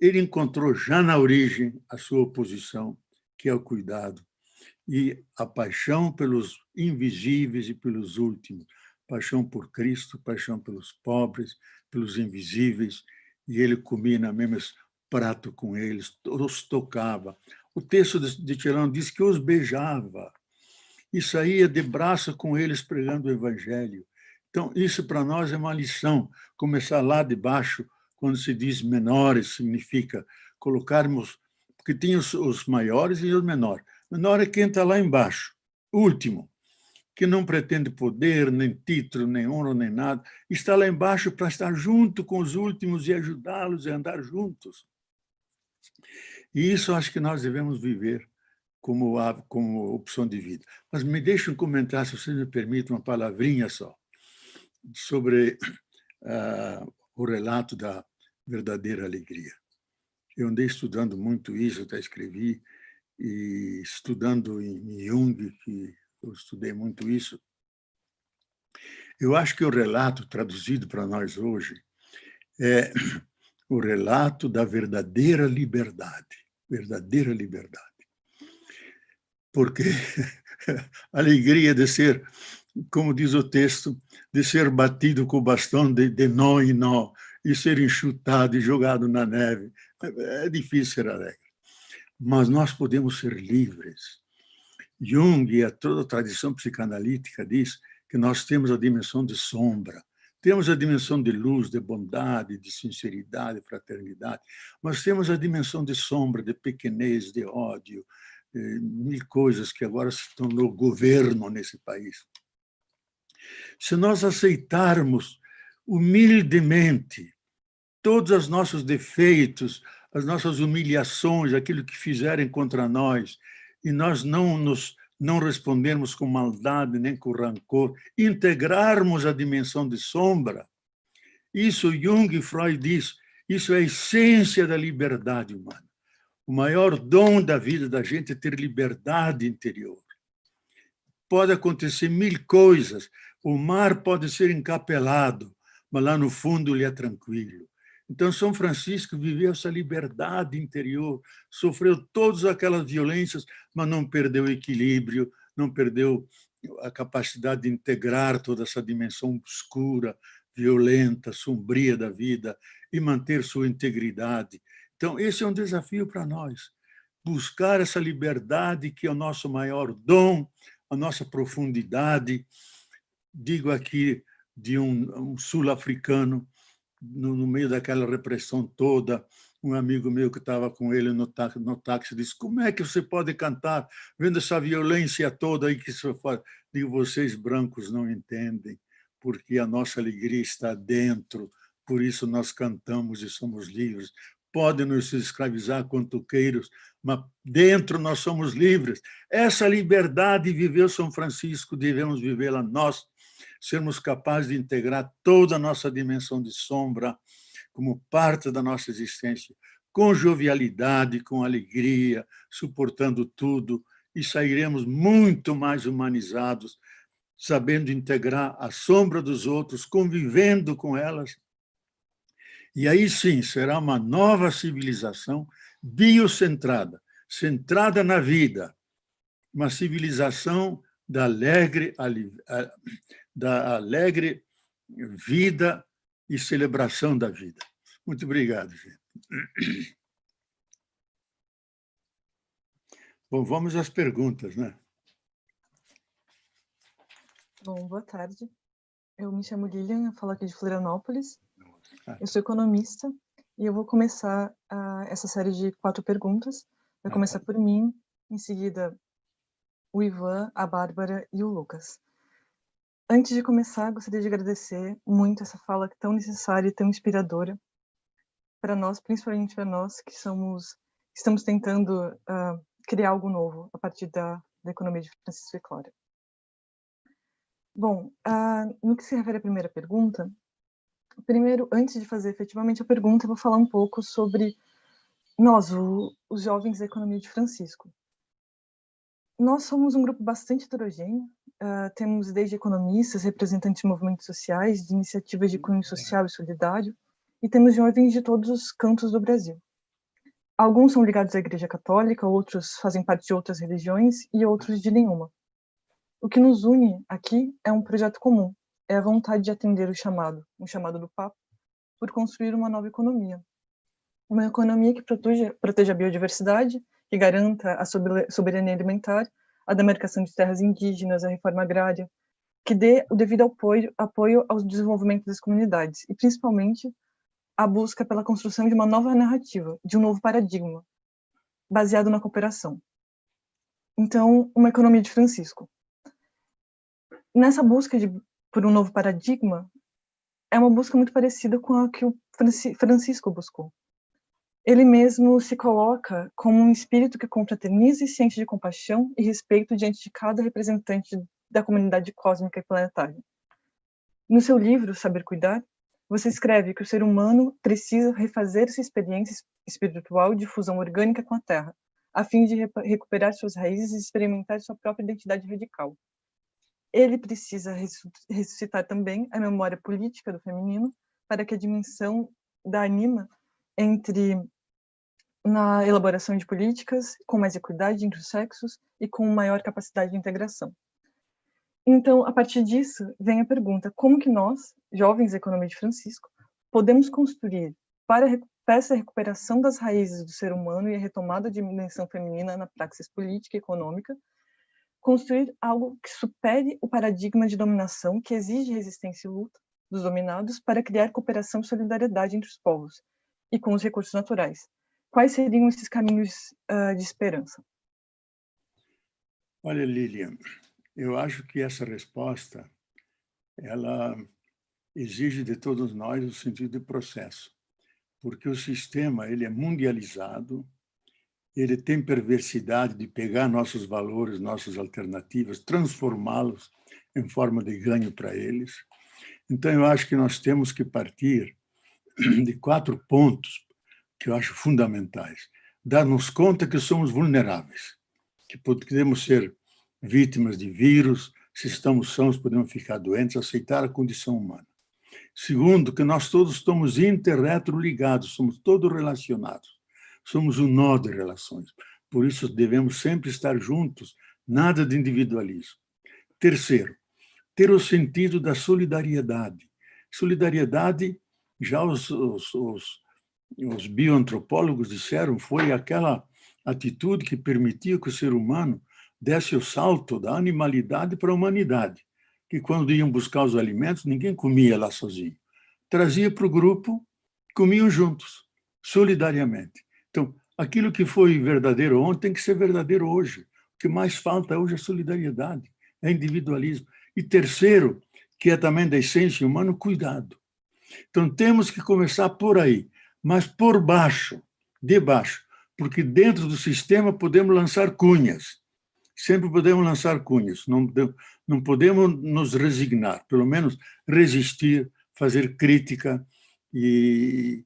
S2: ele encontrou já na origem a sua oposição, que é o cuidado, e a paixão pelos invisíveis e pelos últimos, paixão por Cristo, paixão pelos pobres, pelos invisíveis, e ele comia no mesmo prato com eles, os tocava. O texto de Tirano diz que os beijava e saía de braço com eles pregando o evangelho. Então, isso para nós é uma lição. Começar lá de baixo, quando se diz menores, significa colocarmos, porque tem os maiores e os menores. Menor é quem está lá embaixo, último, que não pretende poder, nem título, nem honra, nem nada, está lá embaixo para estar junto com os últimos e ajudá-los a andar juntos. E isso acho que nós devemos viver como opção de vida. Mas me deixem comentar, se vocês me permitem, uma palavrinha só, sobre o relato da verdadeira alegria. Eu andei estudando muito isso, até escrevi, e estudando em Jung, que eu estudei muito isso. Eu acho que o relato traduzido para nós hoje é o relato da verdadeira liberdade. Verdadeira liberdade. Porque a alegria de ser, como diz o texto, de ser batido com o bastão de nó em nó, e ser enxutado e jogado na neve. É difícil ser alegre. Mas nós podemos ser livres. Jung e toda a tradição psicanalítica diz que nós temos a dimensão de sombra, temos a dimensão de luz, de bondade, de sinceridade, de fraternidade, mas temos a dimensão de sombra, de pequenez, de ódio, mil coisas que agora se tornou governo nesse país. Se nós aceitarmos humildemente todos os nossos defeitos, as nossas humilhações, aquilo que fizerem contra nós, e nós não respondermos com maldade nem com rancor, integrarmos a dimensão de sombra, isso Jung e Freud diz, isso é a essência da liberdade humana. O maior dom da vida da gente é ter liberdade interior. Pode acontecer mil coisas, o mar pode ser encapelado, mas lá no fundo ele é tranquilo. Então, São Francisco viveu essa liberdade interior, sofreu todas aquelas violências, mas não perdeu o equilíbrio, não perdeu a capacidade de integrar toda essa dimensão obscura, violenta, sombria da vida e manter sua integridade. Então, esse é um desafio para nós, buscar essa liberdade que é o nosso maior dom, a nossa profundidade. Digo aqui de um sul-africano, no meio daquela repressão toda, um amigo meu que estava com ele no táxi disse, como é que você pode cantar vendo essa violência toda aí que você faz? Digo, vocês brancos não entendem, porque a nossa alegria está dentro, por isso nós cantamos e somos livres. Podem nos escravizar quanto queiros, mas dentro nós somos livres. Essa liberdade viveu São Francisco, devemos vivê-la nós, sermos capazes de integrar toda a nossa dimensão de sombra como parte da nossa existência, com jovialidade, com alegria, suportando tudo, e sairemos muito mais humanizados, sabendo integrar a sombra dos outros, convivendo com elas. E aí sim, será uma nova civilização biocentrada, centrada na vida, uma civilização da alegre vida e celebração da vida. Muito obrigado, gente. Bom, vamos às perguntas, né?
S9: Bom, boa tarde. Eu me chamo Lilian, eu falo aqui de Florianópolis. Eu sou economista e eu vou começar essa série de 4 perguntas. Vai começar por mim, em seguida o Ivan, a Bárbara e o Lucas. Antes de começar, gostaria de agradecer muito essa fala tão necessária e tão inspiradora para nós, principalmente para nós que estamos tentando criar algo novo a partir da economia de Francisco e Clara. Bom, no que se refere à primeira pergunta, primeiro, antes de fazer efetivamente a pergunta, eu vou falar um pouco sobre nós, os jovens da economia de Francisco. Nós somos um grupo bastante heterogêneo, temos desde economistas, representantes de movimentos sociais, de iniciativas de cunho social e solidário, e temos jovens de todos os cantos do Brasil. Alguns são ligados à Igreja Católica, outros fazem parte de outras religiões e outros de nenhuma. O que nos une aqui é um projeto comum, é a vontade de atender o chamado do Papa, por construir uma nova economia. Uma economia que proteja a biodiversidade, que garanta a soberania alimentar, a demarcação de terras indígenas, a reforma agrária, que dê o devido apoio ao desenvolvimento das comunidades, e principalmente a busca pela construção de uma nova narrativa, de um novo paradigma, baseado na cooperação. Então, uma economia de Francisco. Nessa busca por um novo paradigma, é uma busca muito parecida com a que o Francisco buscou. Ele mesmo se coloca como um espírito que confraterniza e sente de compaixão e respeito diante de cada representante da comunidade cósmica e planetária. No seu livro, Saber Cuidar, você escreve que o ser humano precisa refazer sua experiência espiritual de fusão orgânica com a Terra, a fim de recuperar suas raízes e experimentar sua própria identidade radical. Ele precisa ressuscitar também a memória política do feminino para que a dimensão da anima entre na elaboração de políticas com mais equidade entre os sexos e com maior capacidade de integração. Então, a partir disso, vem a pergunta: como que nós, jovens da economia de Francisco, podemos construir para essa recuperação das raízes do ser humano e a retomada da dimensão feminina na praxis política e econômica, construir algo que supere o paradigma de dominação que exige resistência e luta dos dominados para criar cooperação e solidariedade entre os povos e com os recursos naturais? Quais seriam esses caminhos de esperança?
S2: Olha, Lilian, eu acho que essa resposta ela exige de todos nós o sentido de processo, porque o sistema ele é mundializado, ele tem perversidade de pegar nossos valores, nossas alternativas, transformá-los em forma de ganho para eles. Então, eu acho que nós temos que partir de 4 pontos que eu acho fundamentais. Dar-nos conta que somos vulneráveis, que podemos ser vítimas de vírus, se estamos sãos, podemos ficar doentes, aceitar a condição humana. Segundo, que nós todos estamos interretroligados, somos todos relacionados. Somos um nó de relações. Por isso, devemos sempre estar juntos, nada de individualismo. Terceiro, ter o sentido da solidariedade. Solidariedade, já os bioantropólogos disseram, foi aquela atitude que permitia que o ser humano desse o salto da animalidade para a humanidade, que quando iam buscar os alimentos, ninguém comia lá sozinho. Trazia para o grupo, comiam juntos, solidariamente. Então, aquilo que foi verdadeiro ontem tem que ser verdadeiro hoje. O que mais falta hoje é solidariedade, é individualismo. E terceiro, que é também da essência humana, o cuidado. Então, temos que começar por aí, mas por baixo, debaixo, porque dentro do sistema podemos lançar cunhas. Sempre podemos lançar cunhas, não podemos nos resignar, pelo menos resistir, fazer crítica. E,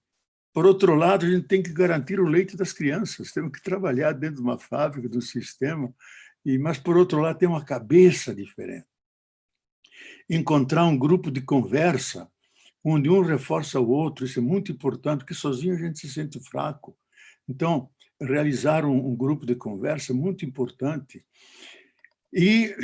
S2: por outro lado, a gente tem que garantir o leite das crianças, temos que trabalhar dentro de uma fábrica, de um sistema, mas, por outro lado, tem uma cabeça diferente. encontrar um grupo de conversa onde um reforça o outro, isso é muito importante, porque sozinho a gente se sente fraco. Então, realizar um grupo de conversa é muito importante. E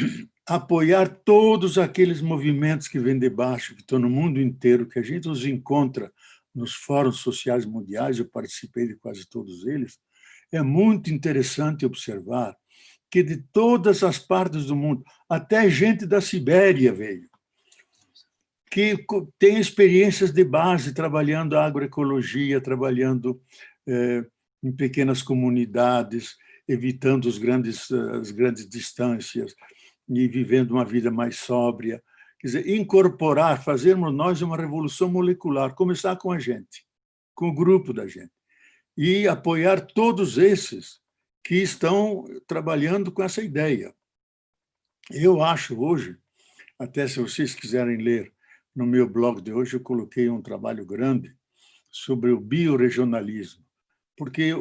S2: apoiar todos aqueles movimentos que vêm de baixo, que estão no mundo inteiro, que a gente os encontra nos fóruns sociais mundiais, eu participei de quase todos eles. É muito interessante observar que de todas as partes do mundo, até gente da Sibéria veio, que tem experiências de base trabalhando a agroecologia, trabalhando em pequenas comunidades, evitando as grandes distâncias e vivendo uma vida mais sóbria. Quer dizer, incorporar, fazermos nós uma revolução molecular, começar com a gente, com o grupo da gente, e apoiar todos esses que estão trabalhando com essa ideia. Eu acho hoje, até se vocês quiserem ler, no meu blog de hoje eu coloquei um trabalho grande sobre o biorregionalismo, porque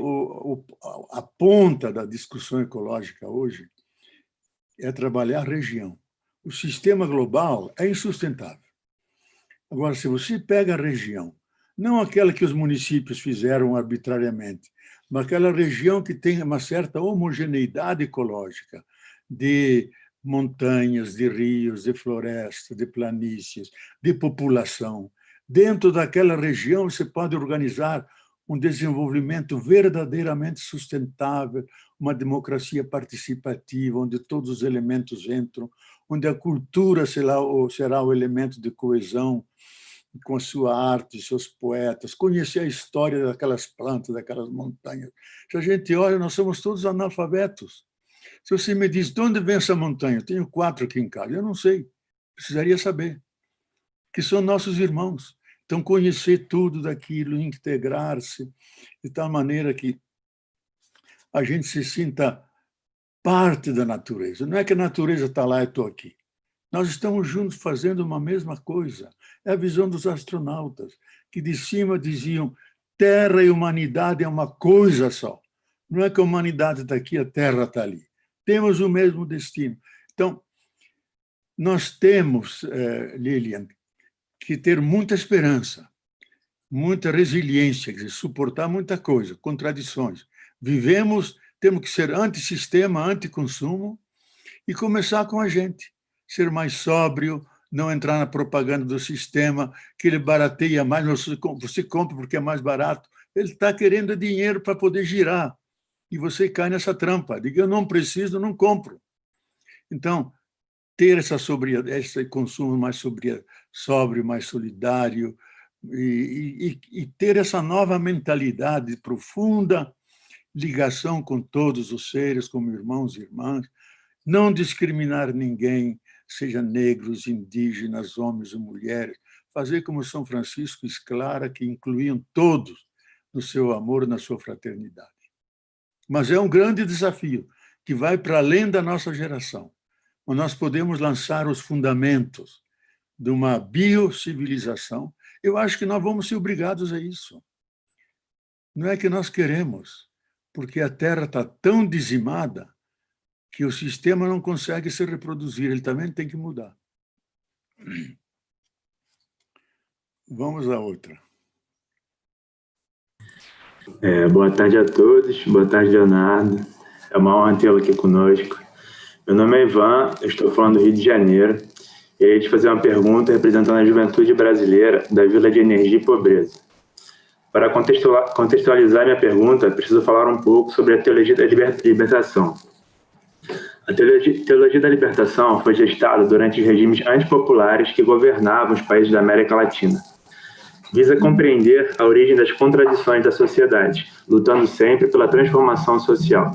S2: a ponta da discussão ecológica hoje é trabalhar a região. O sistema global é insustentável. Agora, se você pega a região, não aquela que os municípios fizeram arbitrariamente, mas aquela região que tem uma certa homogeneidade ecológica, de montanhas, de rios, de florestas, de planícies, de população. Dentro daquela região, você pode organizar um desenvolvimento verdadeiramente sustentável, uma democracia participativa, onde todos os elementos entram, onde a cultura será o elemento de coesão, com a sua arte, seus poetas, conhecer a história daquelas plantas, daquelas montanhas. Se a gente olha, nós somos todos analfabetos. Se você me diz, de onde vem essa montanha? Eu tenho 4 aqui em casa. Eu não sei, precisaria saber. Que são nossos irmãos. Então, conhecer tudo daquilo, integrar-se, de tal maneira que a gente se sinta parte da natureza. Não é que a natureza está lá e eu estou aqui. Nós estamos juntos fazendo uma mesma coisa. É a visão dos astronautas, que de cima diziam Terra e humanidade é uma coisa só. Não é que a humanidade está aqui, a Terra está ali. Temos o mesmo destino. Então, nós temos, Lilian, que ter muita esperança, muita resiliência, quer dizer, suportar muita coisa, contradições. Temos que ser antissistema, anticonsumo e começar com a gente. Ser mais sóbrio, não entrar na propaganda do sistema, que ele barateia mais, você compra porque é mais barato. Ele está querendo dinheiro para poder girar. E você cai nessa trampa. Diga, eu não preciso, não compro. Então, ter essa sobriedade, esse consumo mais sóbrio, mais solidário, e ter essa nova mentalidade de profunda ligação com todos os seres, como irmãos e irmãs, não discriminar ninguém, seja negros, indígenas, homens ou mulheres, fazer como São Francisco Esclara, que incluíam todos no seu amor, na sua fraternidade. Mas é um grande desafio, que vai para além da nossa geração. Nós podemos lançar os fundamentos de uma biocivilização. Eu acho que nós vamos ser obrigados a isso. Não é que nós queremos, porque a Terra está tão dizimada que o sistema não consegue se reproduzir, ele também tem que mudar. Vamos à outra.
S10: Boa tarde a todos, boa tarde, Leonardo. É uma honra tê-lo aqui conosco. Meu nome é Ivan, eu estou falando do Rio de Janeiro, e eu ia te fazer uma pergunta representando a juventude brasileira da Vila de Energia e Pobreza. Para contextualizar minha pergunta, preciso falar um pouco sobre a teologia da libertação. A teologia da libertação foi gestada durante os regimes antipopulares que governavam os países da América Latina. Visa compreender a origem das contradições da sociedade, lutando sempre pela transformação social.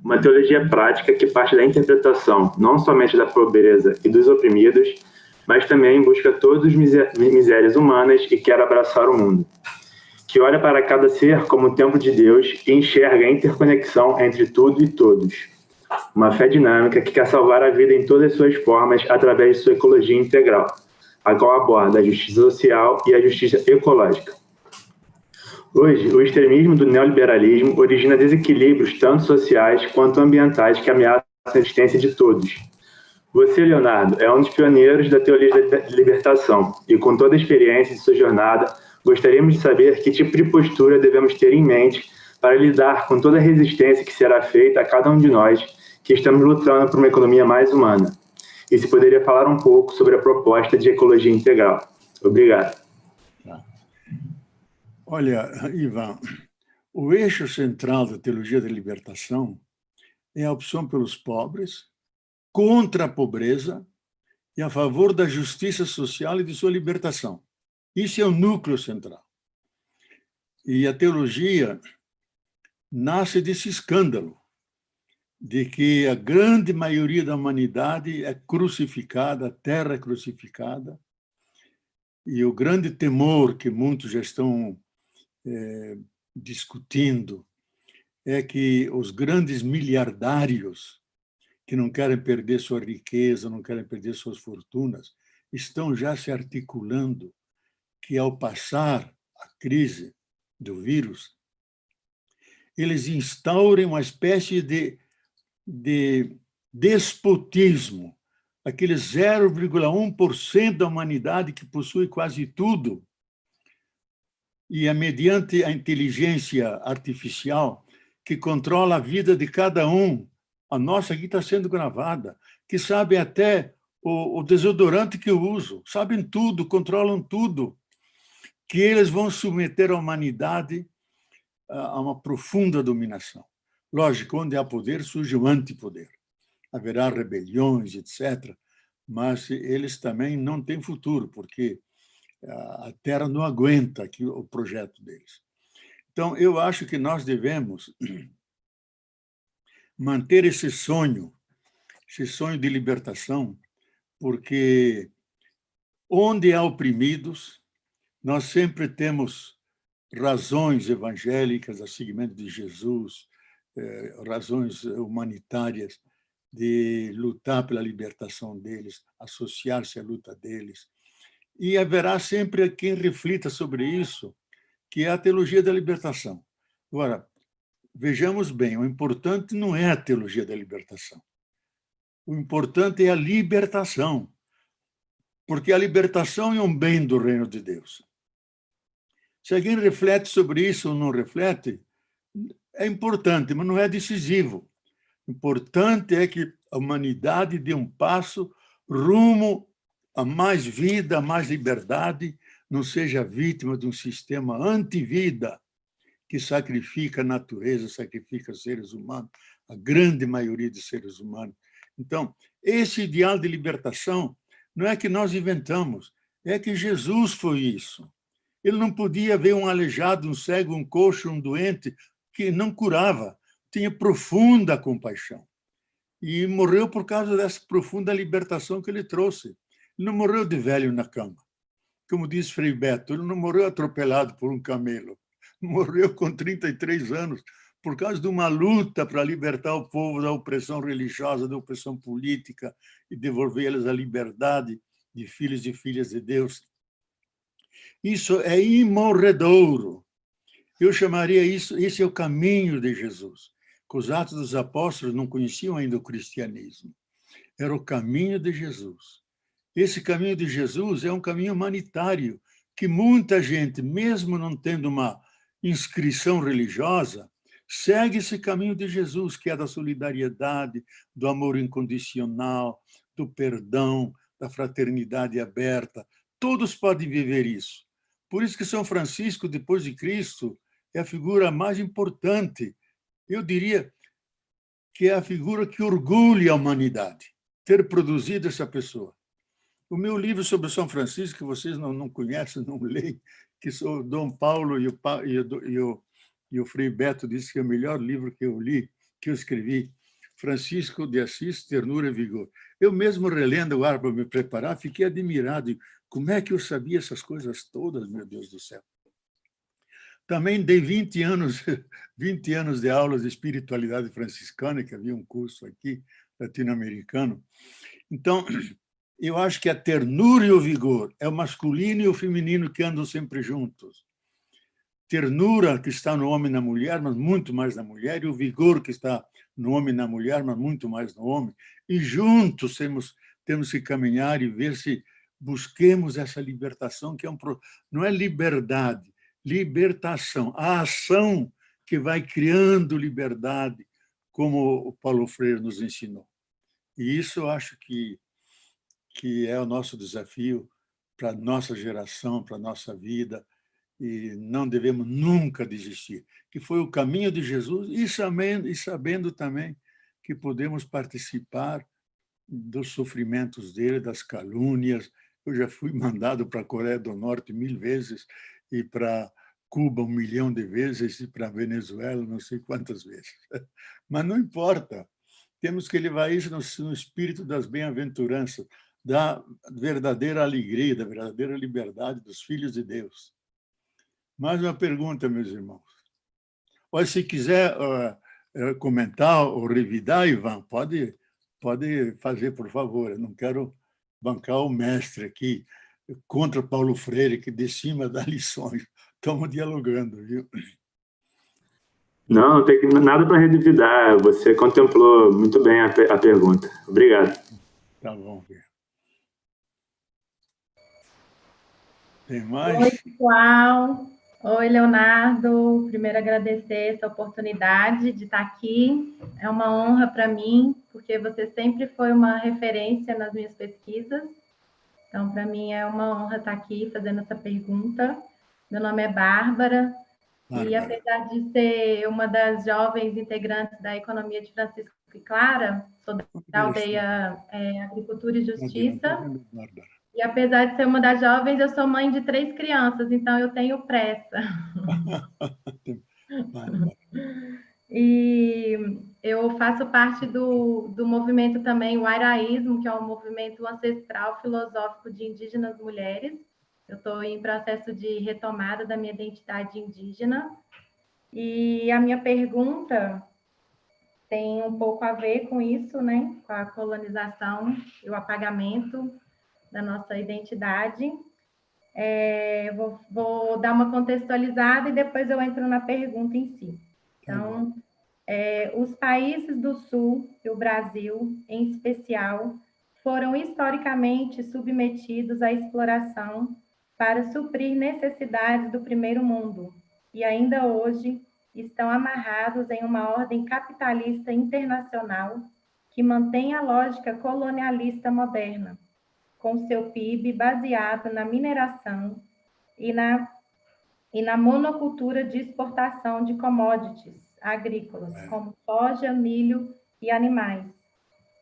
S10: Uma teologia prática que parte da interpretação não somente da pobreza e dos oprimidos, mas também busca todas as misérias humanas e quer abraçar o mundo. Que olha para cada ser como o templo de Deus e enxerga a interconexão entre tudo e todos. Uma fé dinâmica que quer salvar a vida em todas as suas formas através de sua ecologia integral, a qual aborda a justiça social e a justiça ecológica. Hoje, o extremismo do neoliberalismo origina desequilíbrios tanto sociais quanto ambientais que ameaçam a existência de todos. Você, Leonardo, é um dos pioneiros da teologia da libertação e, com toda a experiência de sua jornada, gostaríamos de saber que tipo de postura devemos ter em mente para lidar com toda a resistência que será feita a cada um de nós que estamos lutando por uma economia mais humana. E se poderia falar um pouco sobre a proposta de ecologia integral. Obrigado.
S2: Olha, Ivan, o eixo central da teologia da libertação é a opção pelos pobres, contra a pobreza e a favor da justiça social e de sua libertação. Isso é o núcleo central. E a teologia nasce desse escândalo de que a grande maioria da humanidade é crucificada, a terra é crucificada, e o grande temor que muitos já estão discutindo é que os grandes miliardários que não querem perder sua riqueza, não querem perder suas fortunas, estão já se articulando que, ao passar a crise do vírus, eles instaurem uma espécie de despotismo, aquele 0,1% da humanidade que possui quase tudo, e é mediante a inteligência artificial que controla a vida de cada um. A nossa aqui está sendo gravada, que sabem até o desodorante que eu uso, sabem tudo, controlam tudo, que eles vão submeter a humanidade a uma profunda dominação. Lógico, onde há poder, surge o antipoder. Haverá rebeliões, etc., mas eles também não têm futuro, porque a Terra não aguenta aqui o projeto deles. Então, eu acho que nós devemos manter esse sonho de libertação, porque onde há oprimidos, nós sempre temos razões evangélicas, a seguimento de Jesus, razões humanitárias de lutar pela libertação deles, associar-se à luta deles. E haverá sempre quem reflita sobre isso, que é a teologia da libertação. Agora, vejamos bem, o importante não é a teologia da libertação. O importante é a libertação, porque a libertação é um bem do reino de Deus. Se alguém reflete sobre isso ou não reflete, é importante, mas não é decisivo. O importante é que a humanidade dê um passo rumo a mais vida, a mais liberdade, não seja vítima de um sistema anti-vida que sacrifica a natureza, sacrifica seres humanos, a grande maioria de seres humanos. Então, esse ideal de libertação não é que nós inventamos, é que Jesus foi isso. Ele não podia ver um aleijado, um cego, um coxo, um doente, que não curava, tinha profunda compaixão. E morreu por causa dessa profunda libertação que ele trouxe. Ele não morreu de velho na cama. Como diz Frei Beto, ele não morreu atropelado por um camelo. Morreu com 33 anos por causa de uma luta para libertar o povo da opressão religiosa, da opressão política e devolver-lhes a liberdade de filhos e filhas de Deus. Isso é imorredouro. Eu chamaria isso, esse é o caminho de Jesus. Que os Atos dos Apóstolos não conheciam ainda o cristianismo. Era o caminho de Jesus. Esse caminho de Jesus é um caminho humanitário, que muita gente, mesmo não tendo uma inscrição religiosa, segue esse caminho de Jesus, que é da solidariedade, do amor incondicional, do perdão, da fraternidade aberta. Todos podem viver isso. Por isso que São Francisco, depois de Cristo, é a figura mais importante. Eu diria que é a figura que orgulha a humanidade, ter produzido essa pessoa. O meu livro sobre São Francisco, que vocês não conhecem, não leem, que sou Dom Paulo e o Frei Beto disse que é o melhor livro que eu li, que eu escrevi, Francisco de Assis, Ternura e Vigor. Eu mesmo relendo agora para me preparar, fiquei admirado. Como é que eu sabia essas coisas todas, meu Deus do céu? Também dei 20 anos de aulas de espiritualidade franciscana, que havia um curso aqui, latino-americano. Então, eu acho que a ternura e o vigor é o masculino e o feminino que andam sempre juntos. ternura que está no homem e na mulher, mas muito mais na mulher, e o vigor que está no homem e na mulher, mas muito mais no homem. E juntos temos que caminhar e ver se busquemos essa libertação, que não é liberdade, libertação. A ação que vai criando liberdade, como o Paulo Freire nos ensinou. E isso eu acho que é o nosso desafio para a nossa geração, para a nossa vida, e não devemos nunca desistir, que foi o caminho de Jesus, e sabendo também que podemos participar dos sofrimentos dele, das calúnias. Eu já fui mandado para a Coreia do Norte 1000 vezes, e para Cuba 1 milhão de vezes, e para a Venezuela não sei quantas vezes. Mas não importa, temos que levar isso no espírito das bem-aventuranças, da verdadeira alegria, da verdadeira liberdade dos filhos de Deus. Mais uma pergunta, meus irmãos. Ou se quiser comentar ou revidar, Ivan, pode fazer, por favor. Eu não quero bancar o mestre aqui contra Paulo Freire, que de cima dá lições. Estamos dialogando, viu?
S10: Não tem nada para revidar. Você contemplou muito bem a pergunta. Obrigado.
S2: Tá bom. Tem mais?
S4: Oi, pessoal. Oi, Leonardo. Primeiro, agradecer essa oportunidade de estar aqui. É uma honra para mim, porque você sempre foi uma referência nas minhas pesquisas. Então, para mim, é uma honra estar aqui fazendo essa pergunta. Meu nome é Bárbara. E, apesar de ser uma das jovens integrantes da Economia de Francisco e Clara, sou da aldeia Agricultura e Justiça. E, apesar de ser uma das jovens, eu sou mãe de 3 crianças, então eu tenho pressa. E eu faço parte do movimento também, o Airaísmo, que é um movimento ancestral filosófico de indígenas mulheres. Eu estou em processo de retomada da minha identidade indígena. E a minha pergunta tem um pouco a ver com isso, né? Com a colonização e o apagamento da nossa identidade. Vou dar uma contextualizada e depois eu entro na pergunta em si. Então, os países do Sul e o Brasil, em especial, foram historicamente submetidos à exploração para suprir necessidades do primeiro mundo, e ainda hoje estão amarrados em uma ordem capitalista internacional que mantém a lógica colonialista moderna, com seu PIB baseado na mineração e na monocultura de exportação de commodities agrícolas, como soja, milho e animais.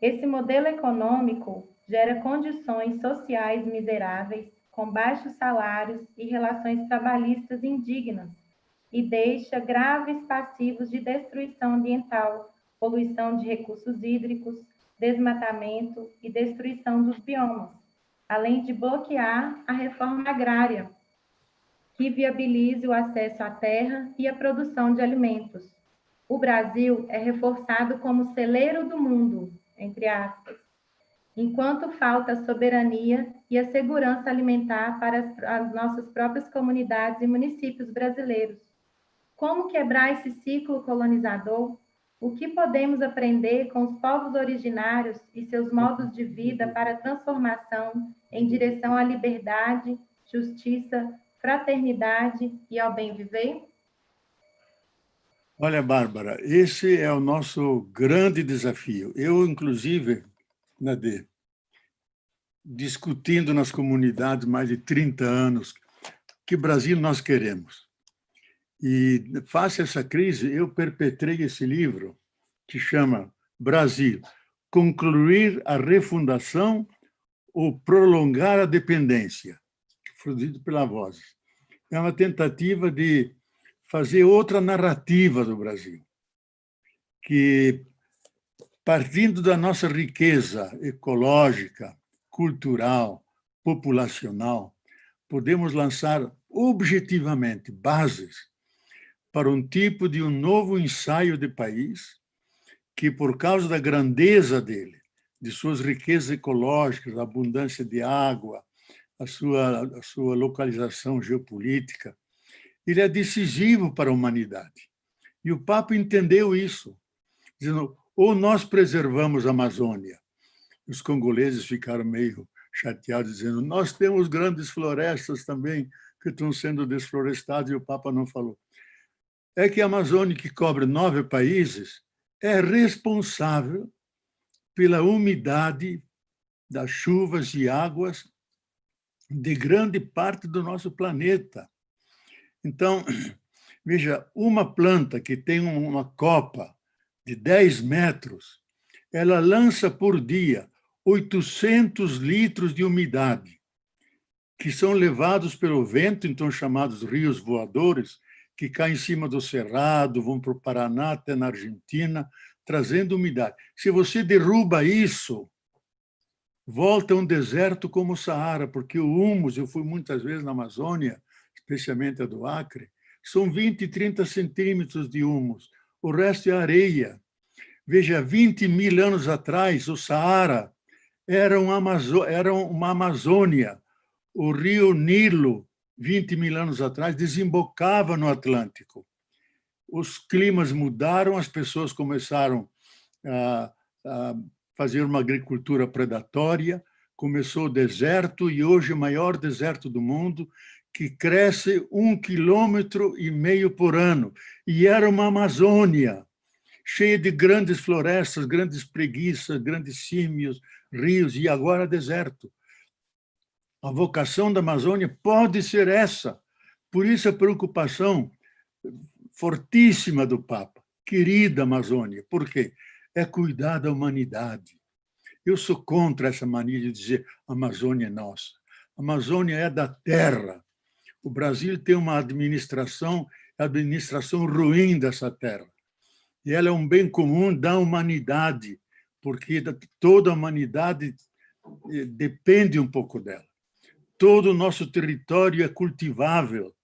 S4: Esse modelo econômico gera condições sociais miseráveis, com baixos salários e relações trabalhistas indignas, e deixa graves passivos de destruição ambiental, poluição de recursos hídricos, desmatamento e destruição dos biomas, além de bloquear a reforma agrária, que viabilize o acesso à terra e a produção de alimentos. O Brasil é reforçado como celeiro do mundo, entre aspas, enquanto falta soberania e a segurança alimentar para as nossas próprias comunidades e municípios brasileiros. Como quebrar esse ciclo colonizador? O que podemos aprender com os povos originários e seus modos de vida para a transformação em direção à liberdade, justiça, fraternidade e ao bem viver?
S2: Olha, Bárbara, esse é o nosso grande desafio. Eu, inclusive, Nadir, discutindo nas comunidades mais de 30 anos que Brasil nós queremos. E, face a essa crise, eu perpetrei esse livro que chama Brasil, Concluir a Refundação ou Prolongar a Dependência, produzido pela Voz. É uma tentativa de fazer outra narrativa do Brasil, que, partindo da nossa riqueza ecológica, cultural, populacional, podemos lançar objetivamente bases para um tipo de um novo ensaio de país que, por causa da grandeza dele, de suas riquezas ecológicas, a abundância de água, a sua localização geopolítica, ele é decisivo para a humanidade. E o Papa entendeu isso, dizendo, ou nós preservamos a Amazônia. Os congoleses ficaram meio chateados, dizendo, nós temos grandes florestas também que estão sendo desflorestadas, e o Papa não falou. É que a Amazônia, que cobre 9 países, é responsável pela umidade das chuvas e águas de grande parte do nosso planeta. Então, veja, uma planta que tem uma copa de 10 metros, ela lança por dia 800 litros de umidade, que são levados pelo vento, então chamados rios voadores, que caem em cima do cerrado, vão para o Paraná, até na Argentina, trazendo umidade. Se você derruba isso, volta um deserto como o Saara, porque o humus, eu fui muitas vezes na Amazônia, especialmente a do Acre, são 20, 30 centímetros de humus, o resto é areia. Veja, 20 mil anos atrás, o Saara era uma Amazônia. O rio Nilo, 20 mil anos atrás, desembocava no Atlântico. Os climas mudaram, as pessoas começaram a fazer uma agricultura predatória, começou o deserto, e hoje o maior deserto do mundo, que cresce 1,5 km por ano. E era uma Amazônia, cheia de grandes florestas, grandes preguiças, grandes símios, rios, e agora deserto. A vocação da Amazônia pode ser essa. Por isso a preocupação fortíssima do Papa. Querida Amazônia. Por quê? É cuidar da humanidade. Eu sou contra essa mania de dizer a Amazônia é nossa. A Amazônia é da terra. O Brasil tem uma administração ruim dessa terra. E ela é um bem comum da humanidade, porque toda a humanidade depende um pouco dela. Todo o nosso território é cultivável.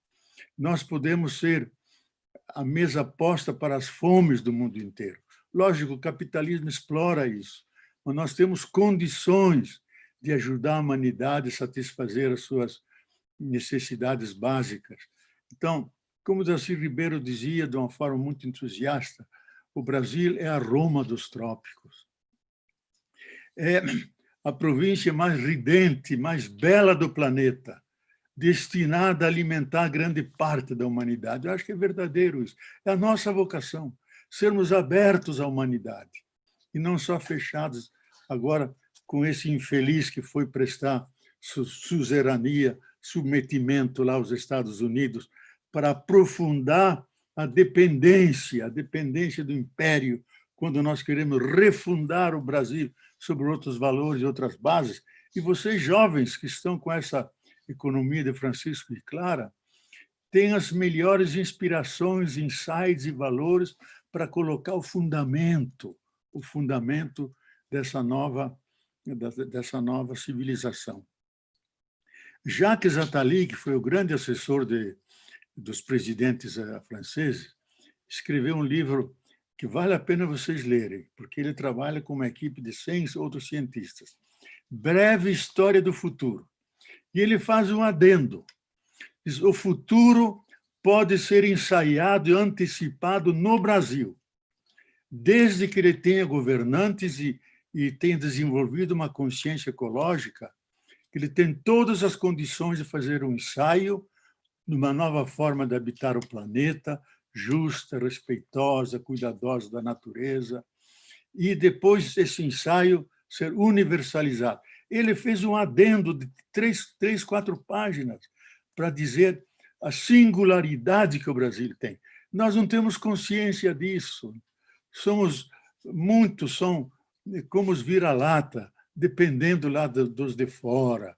S2: Nós podemos ser a mesa posta para as fomes do mundo inteiro. Lógico, o capitalismo explora isso, mas nós temos condições de ajudar a humanidade a satisfazer as suas necessidades básicas. Então, como Darcy Ribeiro dizia de uma forma muito entusiasta, o Brasil é a Roma dos trópicos. É a província mais ridente, mais bela do planeta, destinada a alimentar grande parte da humanidade. Eu acho que é verdadeiro isso. É a nossa vocação, sermos abertos à humanidade e não só fechados agora com esse infeliz que foi prestar suzerania, submetimento lá aos Estados Unidos para aprofundar a dependência do império, quando nós queremos refundar o Brasil sobre outros valores e outras bases. E vocês, jovens, que estão com essa economia de Francisco de Clara, têm as melhores inspirações, insights e valores para colocar o fundamento dessa nova civilização. Jacques Attali, que foi o grande assessor dos presidentes franceses, escreveu um livro que vale a pena vocês lerem, porque ele trabalha com uma equipe de 100 outros cientistas. Breve História do Futuro. E ele faz um adendo. Diz, o futuro pode ser ensaiado e antecipado no Brasil, desde que ele tenha governantes e tenha desenvolvido uma consciência ecológica, que ele tem todas as condições de fazer um ensaio numa nova forma de habitar o planeta, justa, respeitosa, cuidadosa da natureza, e depois esse ensaio ser universalizado. Ele fez um adendo de 4 páginas para dizer a singularidade que o Brasil tem. Nós não temos consciência disso. São como os vira-lata, dependendo lá dos de fora,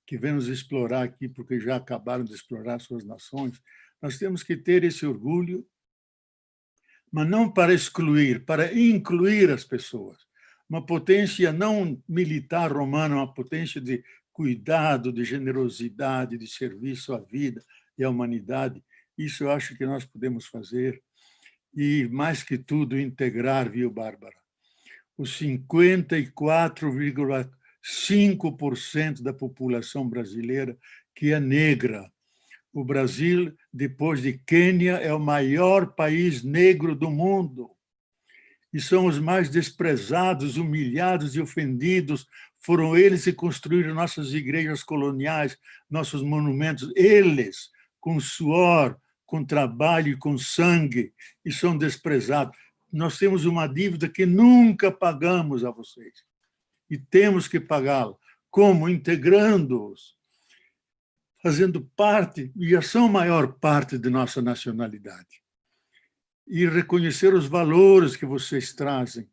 S2: que vêm nos explorar aqui porque já acabaram de explorar suas nações. Nós temos que ter esse orgulho, mas não para excluir, para incluir as pessoas. Uma potência não militar romana, uma potência de cuidado, de generosidade, de serviço à vida e à humanidade. Isso eu acho que nós podemos fazer. E, mais que tudo, integrar, viu, Bárbara? Os 54,5% da população brasileira que é negra, O Brasil, depois de Quênia, é o maior país negro do mundo. E são os mais desprezados, humilhados e ofendidos. Foram eles que construíram nossas igrejas coloniais, nossos monumentos. Eles, com suor, com trabalho e com sangue, e são desprezados. Nós temos uma dívida que nunca pagamos a vocês. E temos que pagá-la. Como? Integrando-os, fazendo parte, e já são maior parte de nossa nacionalidade. E reconhecer os valores que vocês trazem,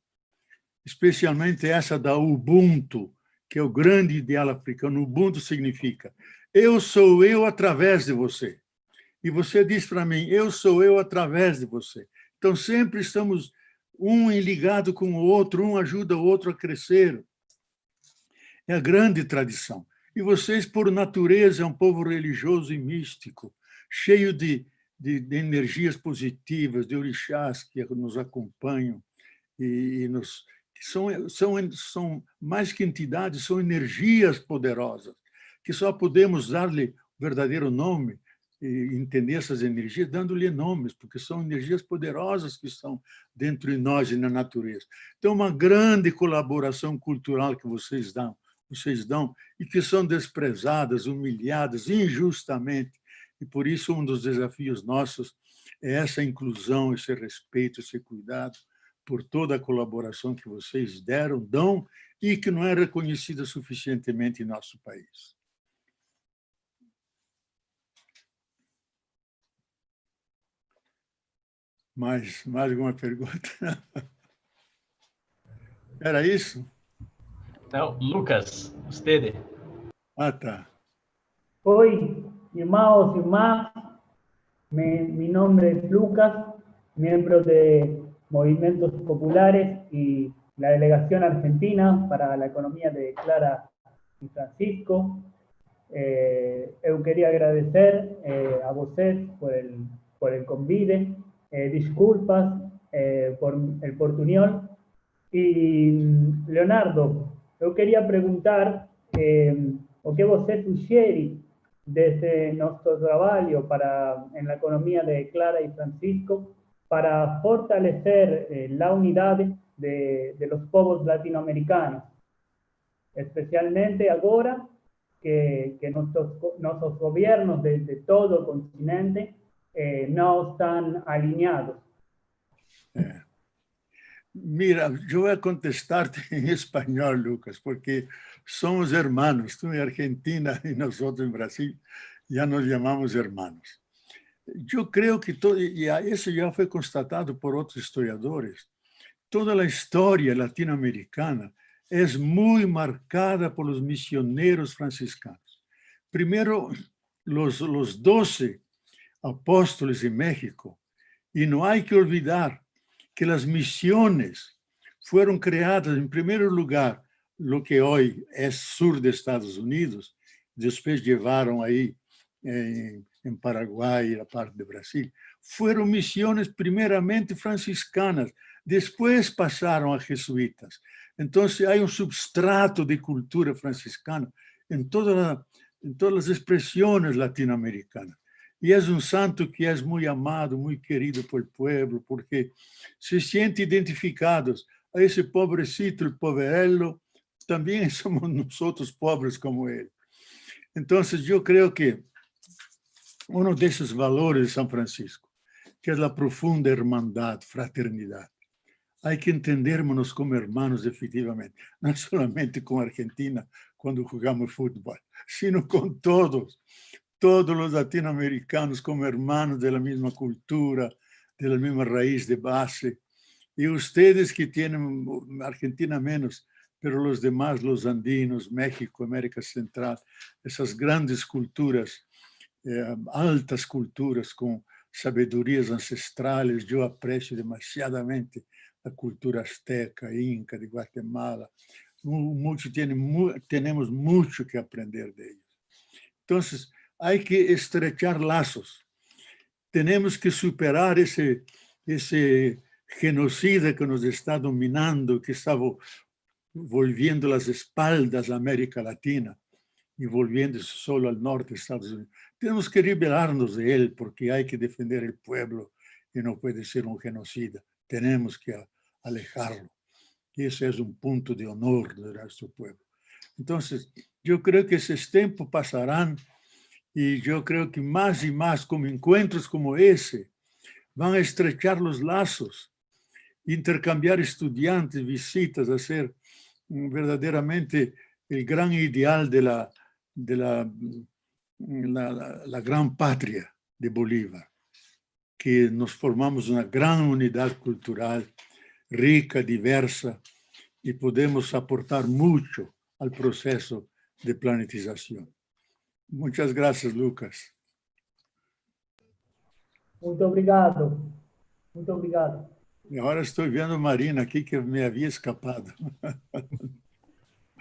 S2: especialmente essa da Ubuntu, que é o grande ideal africano. Ubuntu significa: eu sou eu através de você. E você diz para mim: eu sou eu através de você. Então, sempre estamos um ligado com o outro, um ajuda o outro a crescer. É a grande tradição. E vocês, por natureza, é um povo religioso e místico, cheio de energias positivas, de orixás que nos acompanham, e são mais que entidades, são energias poderosas, que só podemos dar-lhe o verdadeiro nome, e entender essas energias dando-lhe nomes, porque são energias poderosas que estão dentro de nós e na natureza. Então, uma grande colaboração cultural que vocês dão, e que são desprezadas, humilhadas injustamente. E por isso um dos desafios nossos é essa inclusão, esse respeito, esse cuidado por toda a colaboração que vocês dão e que não é reconhecida suficientemente em nosso país. Mais alguma pergunta? Era isso?
S11: Não, Lucas, usted.
S2: Ah, tá.
S12: Hoy, hermanos y hermanas, mi nombre es Lucas, miembro de Movimientos Populares y la delegación argentina para la economía de Clara y Francisco. Eu quería agradecer a vocês por el convite, disculpas por el portuñol. Y Leonardo, eu queria perguntar o que você sugere desde nuestro trabajo en la economía de Clara y Francisco para fortalecer la unidad de los pueblos latinoamericanos, especialmente ahora que nuestros gobiernos de todo el continente no están alineados.
S2: Mira, yo voy a contestarte en español, Lucas, porque somos hermanos. Tú en Argentina y nosotros en Brasil ya nos llamamos hermanos. Yo creo que todo, y eso ya fue constatado por otros historiadores, toda la historia latinoamericana es muy marcada por los misioneros franciscanos. Primero, los 12 apóstoles en México, y no hay que olvidar que las misiones fueron creadas, en primer lugar, lo que hoy es sur de Estados Unidos, después llevaron ahí en Paraguay y la parte de Brasil, fueron misiones primeramente franciscanas, después pasaron a jesuitas. Entonces hay un substrato de cultura franciscana en todas las expresiones latinoamericanas. Y es un santo que es muy amado, muy querido por el pueblo, porque se siente identificados a ese pobrecito, el poverello, también somos nosotros pobres como él. Entonces yo creo que uno de esos valores de San Francisco, que es la profunda hermandad, fraternidad, hay que entendernos como hermanos efectivamente, no solamente con Argentina cuando jugamos fútbol, sino con todos los latinoamericanos como hermanos de la misma cultura, de la misma raíz de base. Y ustedes que tienen, Argentina menos, pero los demás, los andinos, México, América Central, esas grandes culturas, altas culturas con sabedorías ancestrales, yo aprecio demasiadamente la cultura azteca, inca, de Guatemala. Tenemos mucho que aprender de ellos. Entonces, hay que estrechar lazos. Tenemos que superar ese genocida que nos está dominando, que está volviendo las espaldas a América Latina. envolviendo solo al norte de Estados Unidos. Tenemos que liberarnos de él porque hay que defender el pueblo y no puede ser un genocida. Tenemos que alejarlo. Y ese es un punto de honor de nuestro pueblo. Entonces, yo creo que esos tiempos pasarán y yo creo que más y más, como encuentros como ese, van a estrechar los lazos, intercambiar estudiantes, visitas, hacer verdaderamente el gran ideal de la gran patria de Bolívar, que nos formamos una gran unidad cultural, rica, diversa, y podemos aportar mucho al proceso de planetización. Muchas gracias, Lucas.
S12: Muito obrigado. Muito obrigado.
S2: E agora estou vendo a Marina aqui, que me havia escapado.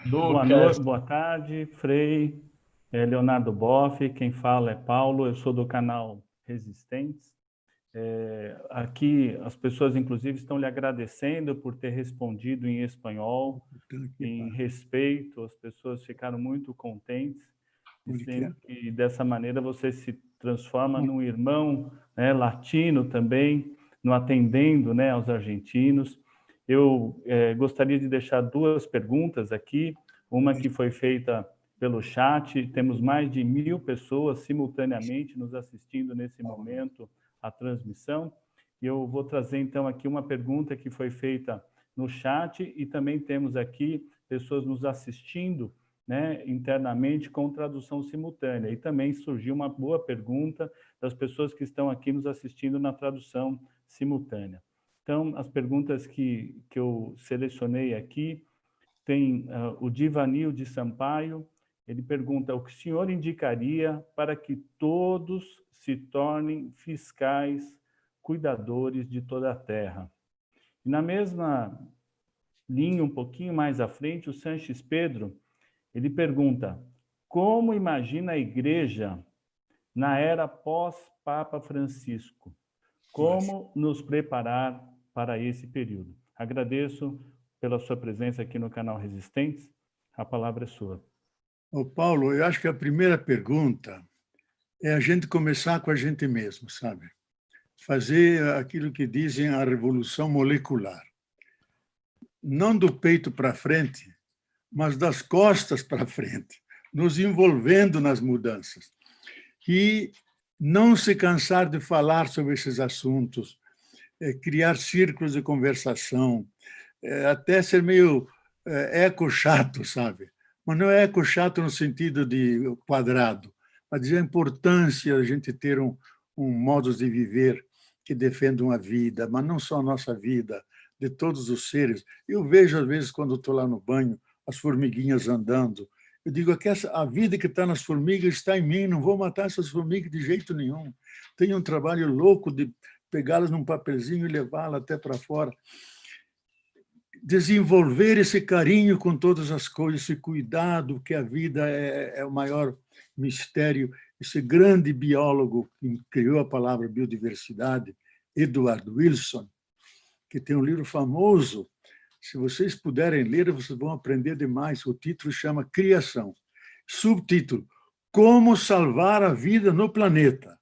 S11: Boa tarde, Frei, Leonardo Boff, quem fala é Paulo, eu sou do canal Resistentes. Aqui as pessoas, inclusive, estão lhe agradecendo por ter respondido em espanhol, em respeito, as pessoas ficaram muito contentes, dizendo que dessa maneira você se transforma num irmão, né, latino também, no atendendo, né, aos argentinos. Eu gostaria de deixar duas perguntas aqui, uma que foi feita pelo chat, temos mais de 1000 pessoas simultaneamente nos assistindo nesse momento à transmissão, e eu vou trazer então aqui uma pergunta que foi feita no chat, e também temos aqui pessoas nos assistindo, né, internamente com tradução simultânea, e também surgiu uma boa pergunta das pessoas que estão aqui nos assistindo na tradução simultânea. Então, as perguntas que eu selecionei aqui, tem o Divanil de Sampaio, ele pergunta: o que o senhor indicaria para que todos se tornem fiscais, cuidadores de toda a terra? E na mesma linha, um pouquinho mais à frente, o Sanches Pedro, ele pergunta: como imagina a igreja na era pós-Papa Francisco? Como nos preparar para esse período? Agradeço pela sua presença aqui no canal Resistentes. A palavra é sua.
S2: Ô, Paulo, eu acho que a primeira pergunta é a gente começar com a gente mesmo, sabe? Fazer aquilo que dizem a revolução molecular. Não do peito para frente, mas das costas para frente, nos envolvendo nas mudanças. E não se cansar de falar sobre esses assuntos, criar círculos de conversação, até ser meio eco-chato, sabe? Mas não é eco-chato no sentido de quadrado, mas dizer a importância de a gente ter um modo de viver que defenda a vida, mas não só a nossa vida, de todos os seres. Eu vejo, às vezes, quando estou lá no banho, as formiguinhas andando. Eu digo que a vida que está nas formigas está em mim, não vou matar essas formigas de jeito nenhum. Tenho um trabalho louco de pegá-las num papelzinho e levá-las até para fora. Desenvolver esse carinho com todas as coisas, esse cuidado, que a vida é o maior mistério. Esse grande biólogo que criou a palavra biodiversidade, Edward Wilson, que tem um livro famoso. Se vocês puderem ler, vocês vão aprender demais. O título chama Criação. Subtítulo: Como salvar a vida no planeta.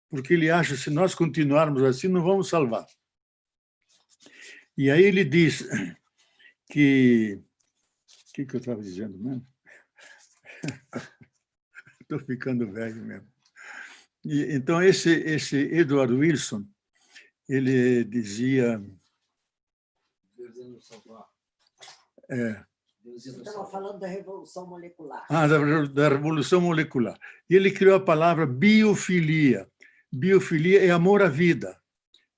S2: Porque ele acha que se nós continuarmos assim, não vamos salvar. E aí ele diz que... O que eu estava dizendo mesmo? Estou ficando velho mesmo. E, então, esse Edward Wilson, ele dizia...
S13: Você estava falando da revolução molecular.
S2: Da revolução molecular. E ele criou a palavra biofilia. Biofilia é amor à vida.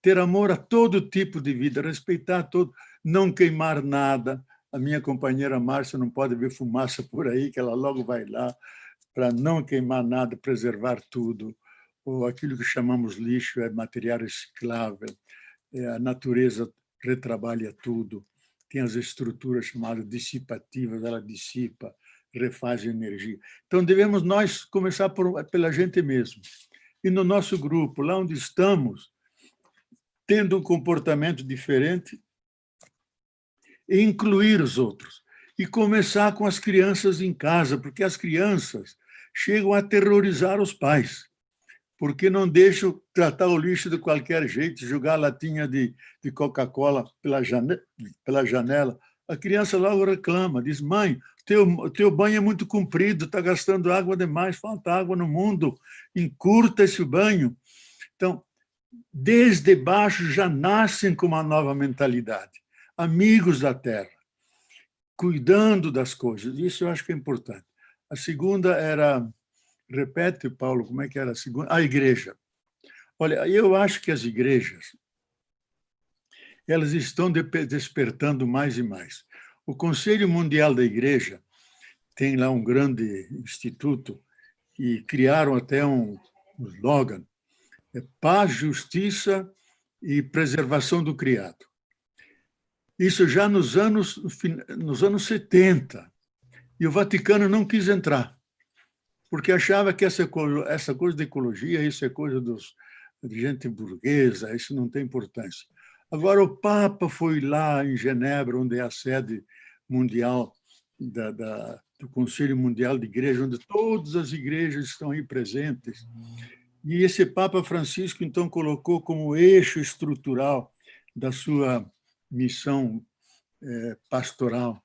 S2: Ter amor a todo tipo de vida, respeitar todo, não queimar nada. A minha companheira Márcia não pode ver fumaça por aí, que ela logo vai lá, para não queimar nada, preservar tudo. Ou aquilo que chamamos lixo é material reciclável. A natureza retrabalha tudo. Tem as estruturas chamadas dissipativas, ela dissipa, refaz energia. Então, devemos nós começar pela gente mesmo. E no nosso grupo, lá onde estamos, tendo um comportamento diferente, e incluir os outros. e começar com as crianças em casa, porque as crianças chegam a aterrorizar os pais, porque não deixam tratar o lixo de qualquer jeito, jogar a latinha de Coca-Cola pela janela. A criança logo reclama, diz: mãe, teu banho é muito comprido, está gastando água demais, falta água no mundo, encurta esse banho. Então, desde baixo já nascem com uma nova mentalidade, amigos da terra, cuidando das coisas. Isso eu acho que é importante. A segunda era, repete, Paulo, como é que era a segunda? A igreja. Olha, eu acho que as igrejas, elas estão despertando mais e mais. O Conselho Mundial da Igreja tem lá um grande instituto e criaram até um slogan: paz, justiça e preservação do criado. Isso já nos anos 70. E o Vaticano não quis entrar, porque achava que essa coisa de ecologia, isso é coisa de gente burguesa, isso não tem importância. Agora, o Papa foi lá em Genebra, onde é a sede mundial do Conselho Mundial de Igreja, onde todas as igrejas estão aí presentes. E esse Papa Francisco, então, colocou como eixo estrutural da sua missão pastoral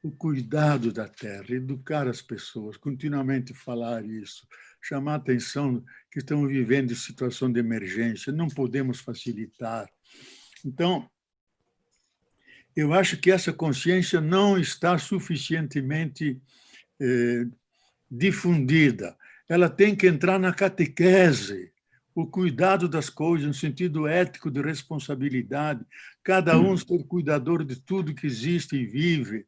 S2: o cuidado da terra, educar as pessoas, continuamente falar isso, chamar a atenção que estamos vivendo em situação de emergência, não podemos facilitar. Então, eu acho que essa consciência não está suficientemente difundida. Ela tem que entrar na catequese, o cuidado das coisas, no sentido ético de responsabilidade, cada um ser cuidador de tudo que existe e vive.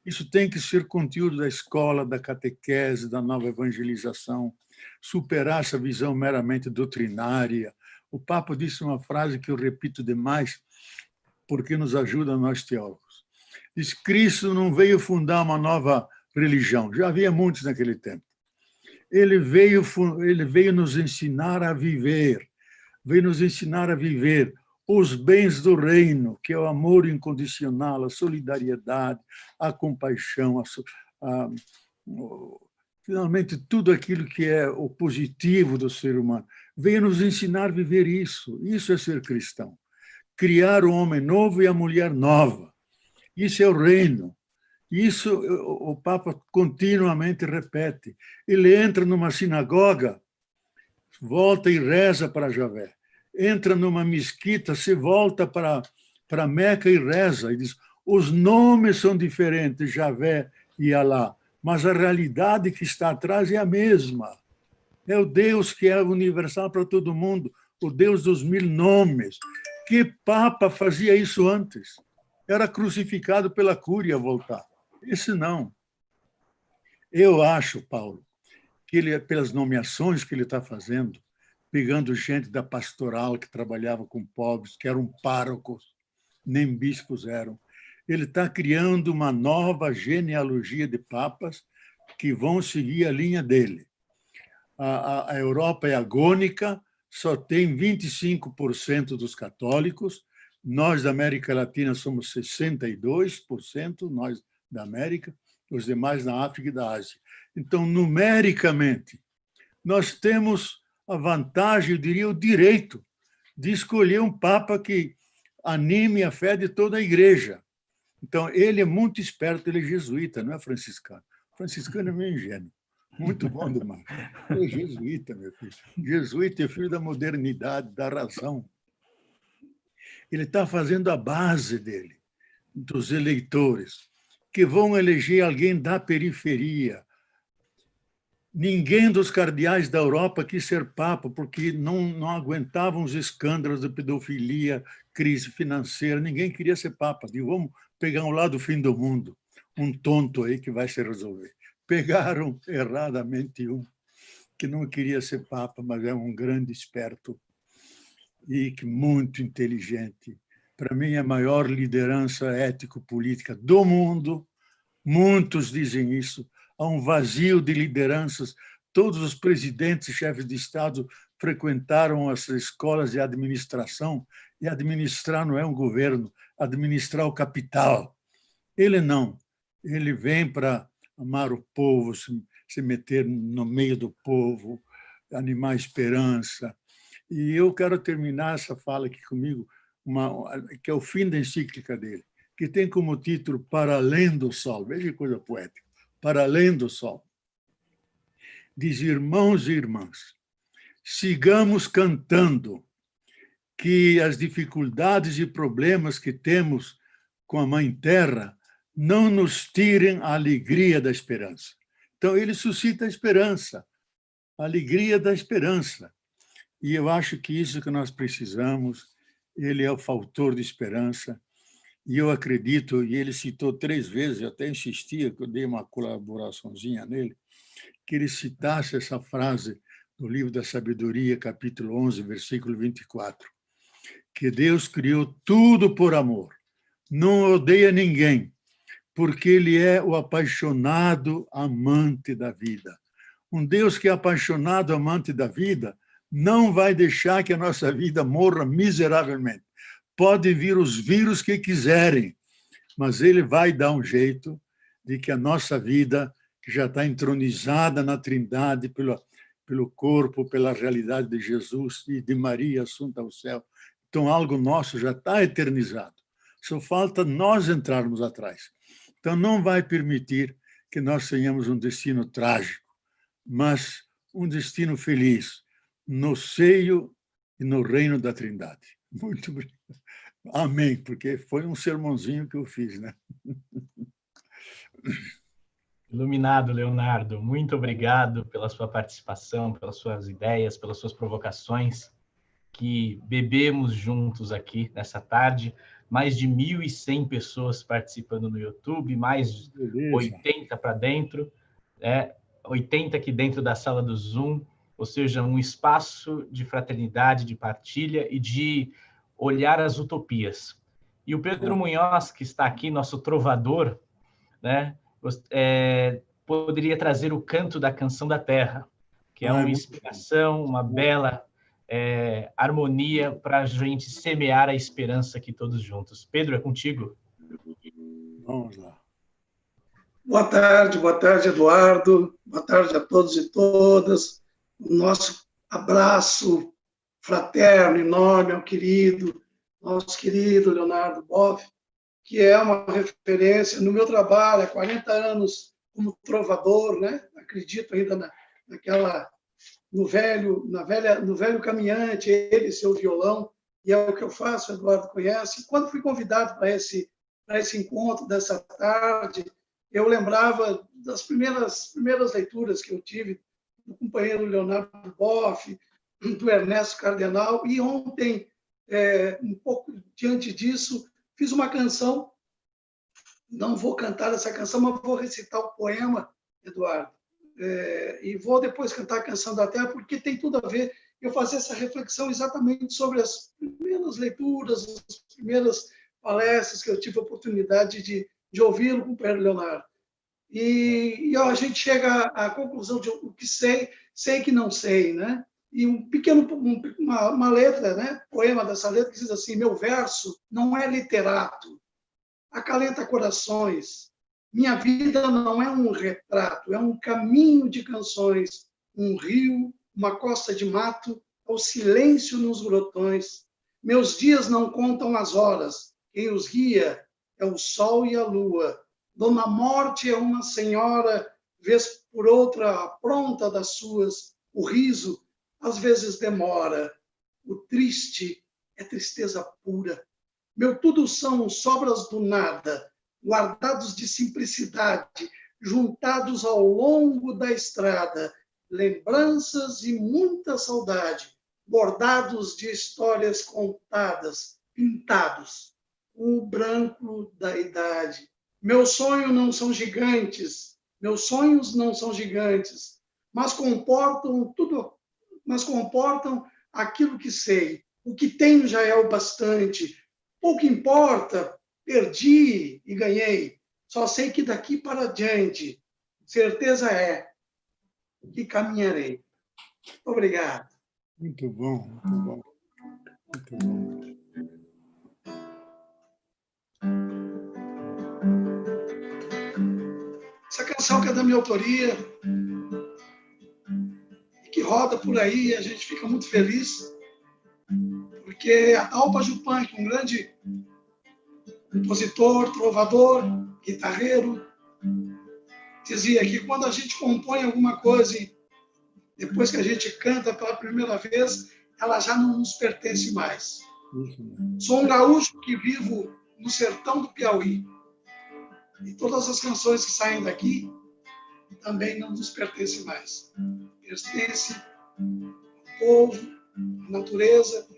S2: Isso tem que ser conteúdo da escola, da catequese, da nova evangelização, superar essa visão meramente doutrinária. O Papa disse uma frase que eu repito demais, porque nos ajuda nós teólogos. Diz: Cristo não veio fundar uma nova religião, já havia muitos naquele tempo. Ele veio nos ensinar a viver, os bens do reino, que é o amor incondicional, a solidariedade, a compaixão, finalmente tudo aquilo que é o positivo do ser humano. Veio nos ensinar a viver isso. Isso é ser cristão. Criar o homem novo e a mulher nova. Isso é o reino. Isso o Papa continuamente repete. Ele entra numa sinagoga, volta e reza para Javé. Entra numa mesquita, se volta para Meca e reza. E diz: os nomes são diferentes, Javé e Alá, mas a realidade que está atrás é a mesma. É o Deus que é universal para todo mundo, o Deus dos 1000 nomes. Que Papa fazia isso antes? Era crucificado pela cúria voltar. Esse não. Eu acho, Paulo, que ele, pelas nomeações que ele está fazendo, pegando gente da pastoral que trabalhava com pobres, que eram párocos, nem bispos eram, ele está criando uma nova genealogia de papas que vão seguir a linha dele. A Europa é agônica, só tem 25% dos católicos, nós da América Latina somos 62%, nós da América, os demais na África e da Ásia. Então, numericamente, nós temos a vantagem, eu diria, o direito de escolher um Papa que anime a fé de toda a Igreja. Então, ele é muito esperto, ele é jesuíta, não é franciscano. Franciscano é meio ingênuo, muito bom demais. Ele é jesuíta, meu filho. Jesuíta é filho da modernidade, da razão. Ele está fazendo a base dele, dos eleitores, que vão eleger alguém da periferia. Ninguém dos cardeais da Europa quis ser papa, porque não aguentavam os escândalos de pedofilia, crise financeira, ninguém queria ser papa. Digo, vamos pegar um lá do fim do mundo, um tonto aí que vai se resolver. Pegaram erradamente um que não queria ser papa, mas é um grande esperto e muito inteligente. Para mim, é a maior liderança ético-política do mundo. Muitos dizem isso. Há um vazio de lideranças. Todos os presidentes e chefes de Estado frequentaram as escolas de administração, e administrar não é um governo, administrar o capital. Ele não. Ele vem para amar o povo, se meter no meio do povo, animar a esperança. E eu quero terminar essa fala aqui comigo, que é o fim da encíclica dele, que tem como título Para Além do Sol. Veja que coisa poética. Para Além do Sol. Diz: irmãos e irmãs, sigamos cantando, que as dificuldades e problemas que temos com a Mãe Terra não nos tirem a alegria da esperança. Então, ele suscita a esperança, a alegria da esperança. E eu acho que isso que nós precisamos, ele é o fator de esperança. E eu acredito, e ele citou 3 vezes, eu até insistia, que eu dei uma colaboraçãozinha nele, que ele citasse essa frase do Livro da Sabedoria, capítulo 11, versículo 24, que Deus criou tudo por amor, não odeia ninguém, porque ele é o apaixonado amante da vida. Um Deus que é apaixonado amante da vida não vai deixar que a nossa vida morra miseravelmente. Pode vir os vírus que quiserem, mas ele vai dar um jeito de que a nossa vida, que já está entronizada na Trindade pelo corpo, pela realidade de Jesus e de Maria assunta ao céu, então algo nosso já está eternizado. Só falta nós entrarmos atrás. Então não vai permitir que nós tenhamos um destino trágico, mas um destino feliz no seio e no reino da Trindade. Muito obrigado. Amém, porque foi um sermãozinho que eu fiz, né?
S14: Iluminado, Leonardo. Muito obrigado pela sua participação, pelas suas ideias, pelas suas provocações, que bebemos juntos aqui nessa tarde. Mais de 1.100 pessoas participando no YouTube, mais de 80 para dentro, 80 aqui dentro da sala do Zoom, ou seja, um espaço de fraternidade, de partilha e de olhar as utopias. E o Pedro Munhoz, que está aqui, nosso trovador, né, poderia trazer o canto da Canção da Terra, que é uma inspiração, uma bela harmonia para a gente semear a esperança aqui todos juntos. Pedro, é contigo.
S2: Vamos lá.
S15: Boa tarde, Eduardo. Boa tarde a todos e todas. O nosso abraço fraterno, enorme ao nosso querido Leonardo Boff, que é uma referência no meu trabalho há 40 anos como trovador, né? Acredito ainda no velho caminhante, ele e seu violão, e é o que eu faço, o Eduardo conhece. E quando fui convidado para esse encontro dessa tarde, eu lembrava das primeiras leituras que eu tive do companheiro Leonardo Boff, do Ernesto Cardenal, e ontem, um pouco diante disso, fiz uma canção. Não vou cantar essa canção, mas vou recitar o poema, Eduardo, e vou depois cantar a Canção da Terra, porque tem tudo a ver eu fazer essa reflexão exatamente sobre as primeiras leituras, as primeiras palestras que eu tive a oportunidade de ouvi-lo com o companheiro Leonardo. E a gente chega à conclusão de o que sei que não sei, né? E uma letra, né? Poema dessa letra que diz assim: meu verso não é literato, acalenta corações. Minha vida não é um retrato, é um caminho de canções, um rio, uma costa de mato, ao silêncio nos grotões. Meus dias não contam as horas, quem os guia é o sol e a lua. Dona Morte é uma senhora, vez por outra apronta das suas. O riso às vezes demora, o triste é tristeza pura. Meu tudo são sobras do nada, guardados de simplicidade, juntados ao longo da estrada, lembranças e muita saudade, bordados de histórias contadas, pintados com o branco da idade. Meus sonhos não são gigantes, mas comportam aquilo que sei. O que tenho já é o bastante. Pouco importa, perdi e ganhei. Só sei que daqui para diante, certeza é que caminharei. Obrigado.
S2: Muito bom, muito bom. Muito bom.
S15: publicação que é da minha autoria, que roda por aí, a gente fica muito feliz, porque Atahualpa Yupanqui, um grande compositor, trovador, guitarreiro, dizia que quando a gente compõe alguma coisa, depois que a gente canta pela primeira vez, ela já não nos pertence mais. Sou um gaúcho que vivo no sertão do Piauí. E todas as canções que saem daqui também não nos pertencem mais. Pertence ao povo, à natureza,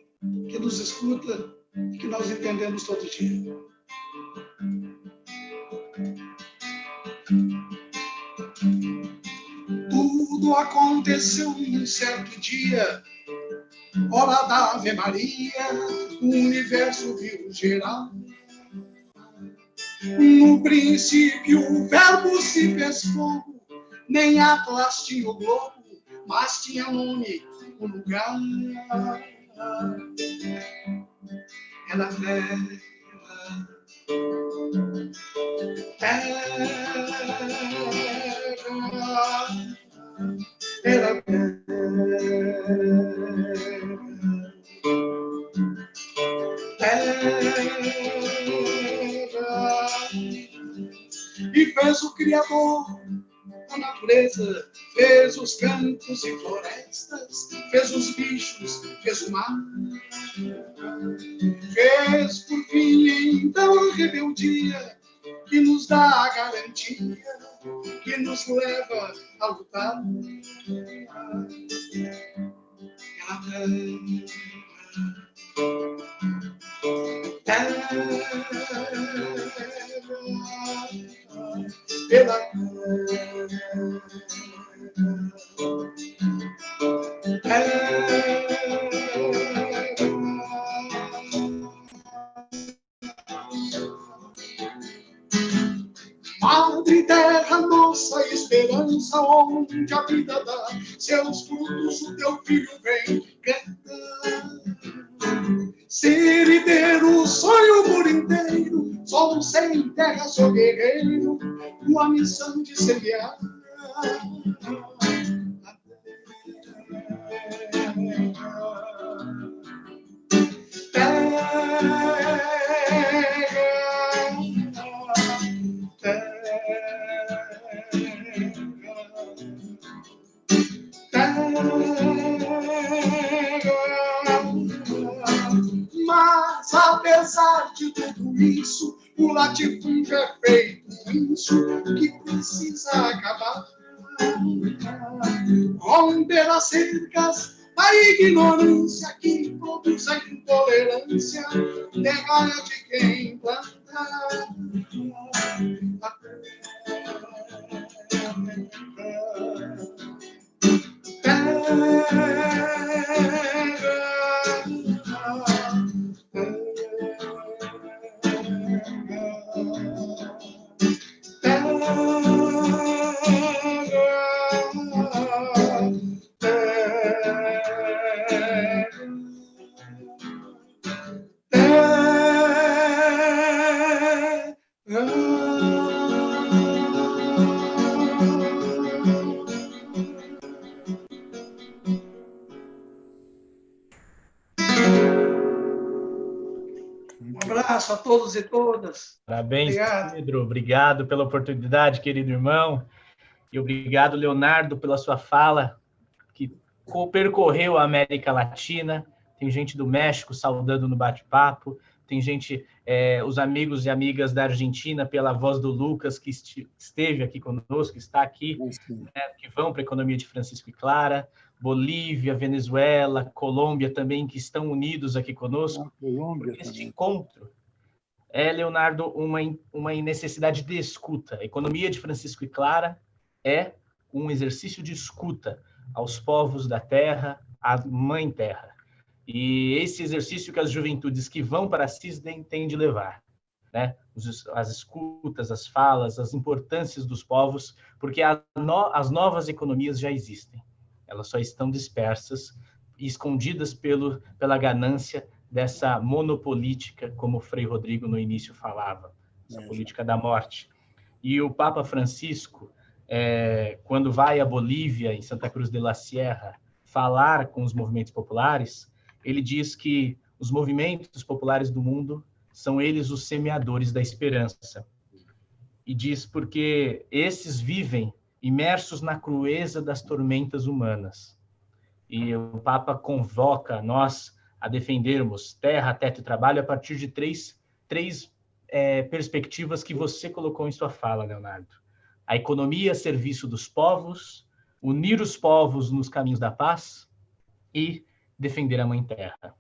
S15: que nos escuta e que nós entendemos todo dia. Tudo aconteceu num certo dia, hora da Ave Maria, o universo viu geral. No princípio o verbo se fez fogo, nem Atlas tinha o globo, mas tinha nome o lugar. Era terra, era terra. E fez o Criador a natureza, fez os campos e florestas, fez os bichos, fez o mar, fez por fim então a rebeldia que nos dá a garantia, que nos leva a lutar. Pela Madre Terra, nossa esperança, onde a vida dá seus frutos, o teu filho vem cantar. Ser herdeiro, sonho por inteiro, solo sem terra, sou guerreiro, tua missão de semear. Mas apesar de tudo isso, o latifúndio é feito isso que precisa acabar. Romper as cercas da ignorância que produz a intolerância, terra é de quem planta. A todos e todas.
S14: Parabéns,
S15: obrigado.
S14: Pedro. Obrigado pela oportunidade, querido irmão. E obrigado, Leonardo, pela sua fala, que percorreu a América Latina. Tem gente do México saudando no bate-papo. Tem gente, os amigos e amigas da Argentina, pela voz do Lucas, que esteve aqui conosco, está aqui, né, que vão para a economia de Francisco e Clara. Bolívia, Venezuela, Colômbia também, que estão unidos aqui conosco. Este encontro é, Leonardo, uma necessidade de escuta. A economia de Francisco e Clara é um exercício de escuta aos povos da terra, à mãe terra. E esse exercício que as juventudes que vão para Assis têm de levar, né? As escutas, as falas, as importâncias dos povos, porque as novas economias já existem. Elas só estão dispersas e escondidas pela ganância dessa monopolítica, como o Frei Rodrigo no início falava, essa política da morte. E o Papa Francisco, quando vai à Bolívia, em Santa Cruz de la Sierra, falar com os movimentos populares, ele diz que os movimentos populares do mundo são eles os semeadores da esperança. E diz porque esses vivem imersos na crueza das tormentas humanas. E o Papa convoca nós a defendermos terra, teto e trabalho a partir de três perspectivas que você colocou em sua fala, Leonardo. A economia a serviço dos povos, unir os povos nos caminhos da paz e defender a Mãe Terra.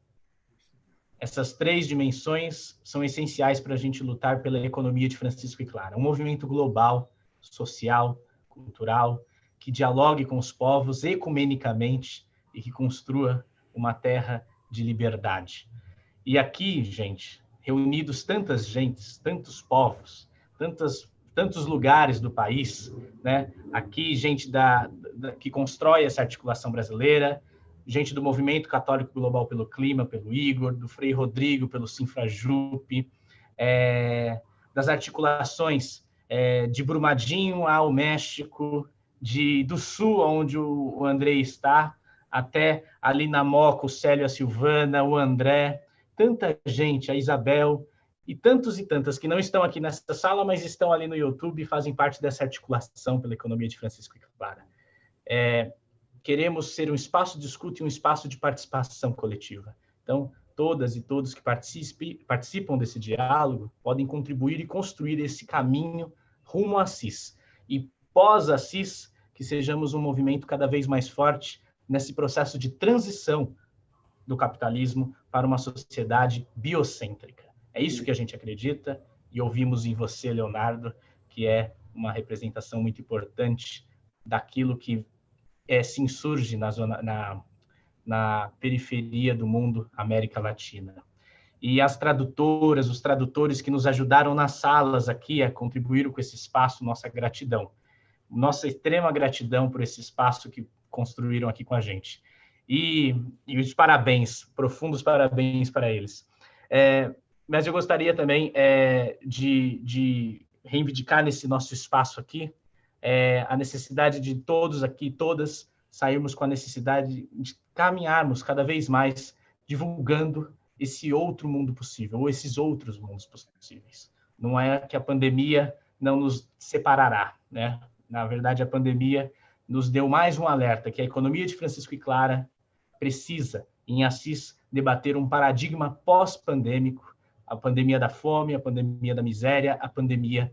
S14: Essas três dimensões são essenciais para a gente lutar pela economia de Francisco e Clara. Um movimento global, social, cultural, que dialogue com os povos ecumenicamente e que construa uma terra de liberdade. E aqui, gente, reunidos tantas gentes, tantos povos, tantos lugares do país, né? Aqui, gente que constrói essa articulação brasileira, gente do Movimento Católico Global pelo Clima, pelo Igor, do Frei Rodrigo, pelo Sinfrajup, das articulações de Brumadinho ao México, do Sul, onde o André está, até ali na Moca, o Célio, a Silvana, o André, tanta gente, a Isabel, e tantos e tantas que não estão aqui nessa sala, mas estão ali no YouTube e fazem parte dessa articulação pela economia de Francisco e Clara. Queremos ser um espaço de escuta e um espaço de participação coletiva. Então, todas e todos que participam desse diálogo podem contribuir e construir esse caminho rumo a Assis. E pós-Assis, que sejamos um movimento cada vez mais forte nesse processo de transição do capitalismo para uma sociedade biocêntrica. É isso que a gente acredita e ouvimos em você, Leonardo, que é uma representação muito importante daquilo que se insurge na periferia do mundo, América Latina. E as tradutoras, os tradutores que nos ajudaram nas salas aqui a contribuir com esse espaço, nossa gratidão. Nossa extrema gratidão por esse espaço que construíram aqui com a gente. E os parabéns, profundos parabéns para eles. Mas eu gostaria também de reivindicar nesse nosso espaço aqui a necessidade de todos aqui, todas, sairmos com a necessidade de caminharmos cada vez mais divulgando esse outro mundo possível, ou esses outros mundos possíveis. Não é que a pandemia não nos separará, né? Na verdade, a pandemia nos deu mais um alerta, que a economia de Francisco e Clara precisa, em Assis, debater um paradigma pós-pandêmico, a pandemia da fome, a pandemia da miséria, a pandemia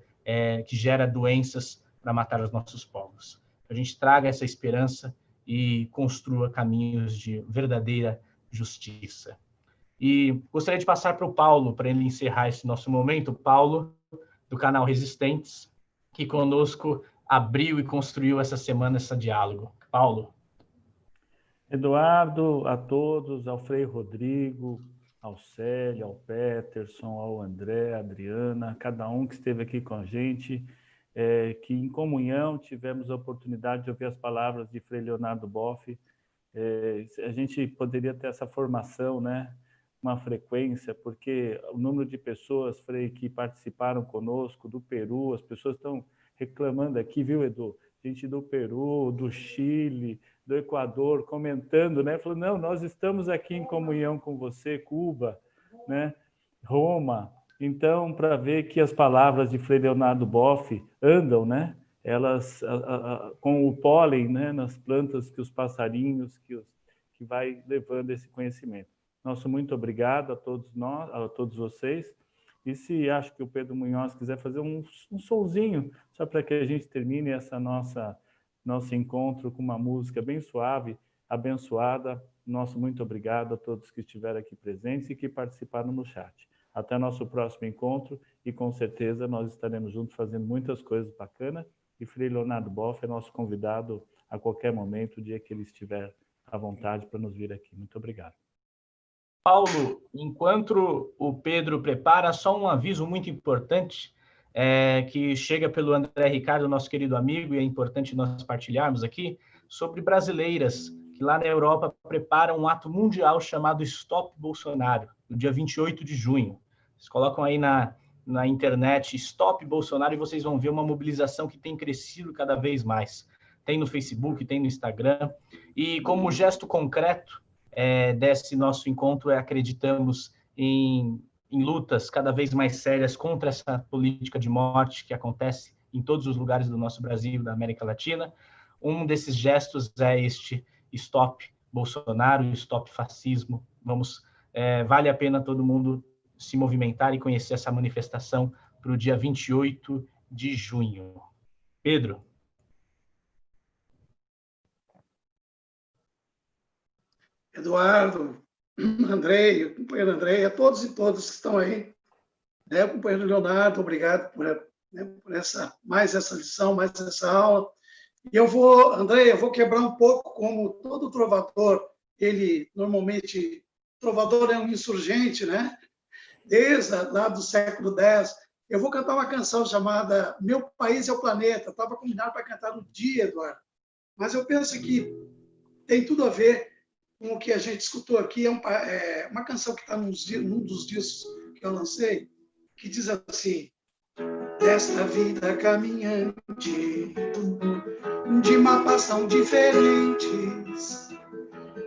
S14: que gera doenças para matar os nossos povos. A gente traga essa esperança e construa caminhos de verdadeira justiça. E gostaria de passar para o Paulo, para ele encerrar esse nosso momento. Paulo, do canal Resistentes, que conosco abriu e construiu essa semana esse diálogo. Paulo.
S11: Eduardo, a todos, ao Frei Rodrigo, ao Célio, ao Peterson, ao André, à Adriana, cada um que esteve aqui com a gente, que em comunhão tivemos a oportunidade de ouvir as palavras de Frei Leonardo Boff. A gente poderia ter essa formação, né? Uma frequência, porque o número de pessoas, Frei, que participaram conosco, do Peru, as pessoas estão reclamando aqui, viu, Edu? Gente do Peru, do Chile, do Equador, comentando, né? Falando, não, nós estamos aqui em comunhão com você, Cuba, né? Roma. Então, para ver que as palavras de Frei Leonardo Boff andam, né? Elas, com o pólen, né? Nas plantas que os passarinhos, que vai levando esse conhecimento. Nosso muito obrigado a todos nós, a todos vocês. E se acho que o Pedro Munhoz quiser fazer um solzinho, só para que a gente termine nosso encontro com uma música bem suave, abençoada. Nosso muito obrigado a todos que estiveram aqui presentes e que participaram no chat. Até nosso próximo encontro e com certeza nós estaremos juntos fazendo muitas coisas bacanas. E Frei Leonardo Boff é nosso convidado a qualquer momento, o dia que ele estiver à vontade para nos vir aqui. Muito obrigado.
S14: Paulo, enquanto o Pedro prepara, só um aviso muito importante que chega pelo André Ricardo, nosso querido amigo, e é importante nós partilharmos aqui, sobre brasileiras que lá na Europa preparam um ato mundial chamado Stop Bolsonaro, no dia 28 de junho. Vocês colocam aí na na internet Stop Bolsonaro e vocês vão ver uma mobilização que tem crescido cada vez mais. Tem no Facebook, tem no Instagram. E como gesto concreto desse nosso encontro, acreditamos em lutas cada vez mais sérias contra essa política de morte que acontece em todos os lugares do nosso Brasil, da América Latina. Um desses gestos é este Stop Bolsonaro, Stop Fascismo. Vale a pena todo mundo se movimentar e conhecer essa manifestação para o dia 28 de junho. Pedro.
S15: Eduardo, Andrei, o companheiro Andrei, a todos e todas que estão aí, né? O companheiro Leonardo, obrigado por mais essa lição, mais essa aula. E Andrei, eu vou quebrar um pouco, como todo trovador, ele normalmente, trovador é um insurgente, né? Desde lá do século X, eu vou cantar uma canção chamada Meu País é o Planeta. Estava combinado para cantar no dia, Eduardo, mas eu penso que tem tudo a ver com o que a gente escutou aqui. É uma canção que está num dos discos que eu lancei, que diz assim: desta vida caminhante, de mapas tão diferentes,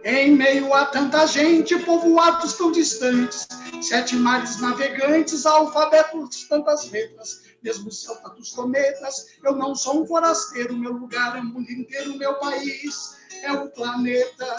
S15: em meio a tanta gente, povoados tão distantes, 7 mares navegantes, alfabetos, tantas letras, mesmo celta dos cometas, eu não sou um forasteiro, meu lugar é o mundo inteiro, meu país é o planeta.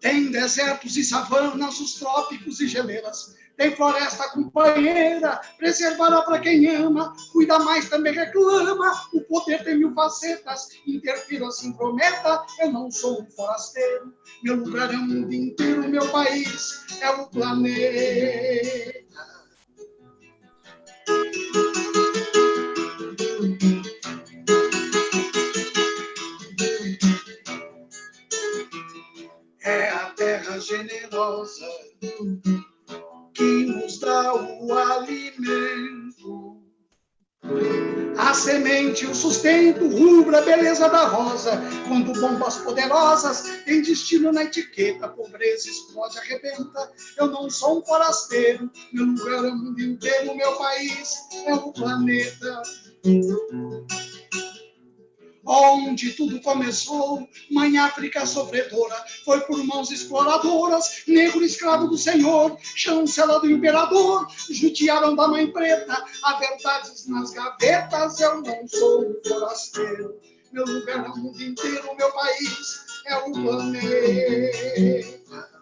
S15: Tem desertos e savanas, os trópicos e geleiras, tem floresta companheira, preservará para quem ama, cuida mais também reclama, o poder tem 1000 facetas, interfiro assim prometa, eu não sou um forasteiro, meu lugar é o mundo inteiro, meu país é o planeta. É a terra generosa que nos dá o alimento, a semente, o sustento, rubra, a beleza da rosa, quando bombas poderosas têm destino na etiqueta, pobreza explode, arrebenta, eu não sou um forasteiro, meu lugar é o mundo inteiro, meu país é o planeta. Onde tudo começou, mãe África sofredora, foi por mãos exploradoras, negro escravo do senhor, chancela do imperador, judiaram da mãe preta, há verdades nas gavetas, eu não sou um forasteiro, meu lugar no mundo inteiro, meu país é o planeta.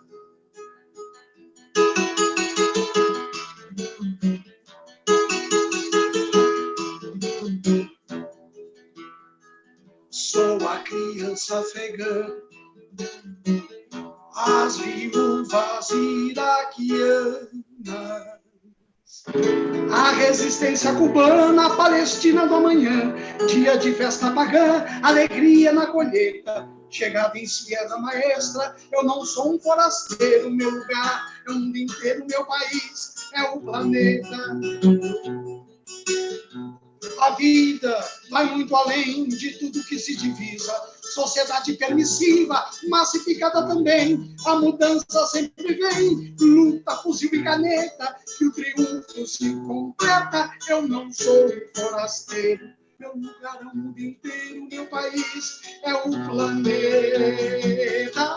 S15: Sou a criança afegã, as viúvas iraquianas, a resistência cubana, a Palestina do amanhã, dia de festa pagã, alegria na colheita, chegada em Sierra Maestra, eu não sou um forasteiro, meu lugar é o mundo inteiro, meu país é o planeta. A vida vai muito além de tudo que se divisa. Sociedade permissiva, massificada também. A mudança sempre vem. Luta, fuzil e caneta, que o triunfo se completa. Eu não sou um forasteiro. Meu lugar é o mundo inteiro. Meu país é o planeta.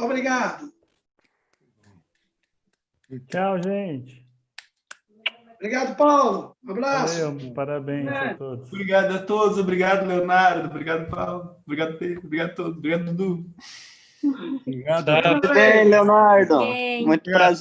S15: Obrigado.
S11: Tchau, gente.
S15: Obrigado, Paulo. Um abraço.
S11: Valeu, parabéns a todos.
S8: Obrigado a todos. Obrigado, Leonardo. Obrigado, Paulo. Obrigado, Pedro. Obrigado a todos. Obrigado, Dudu.
S2: Obrigado.
S5: Tudo bem, Leonardo. Muito prazer.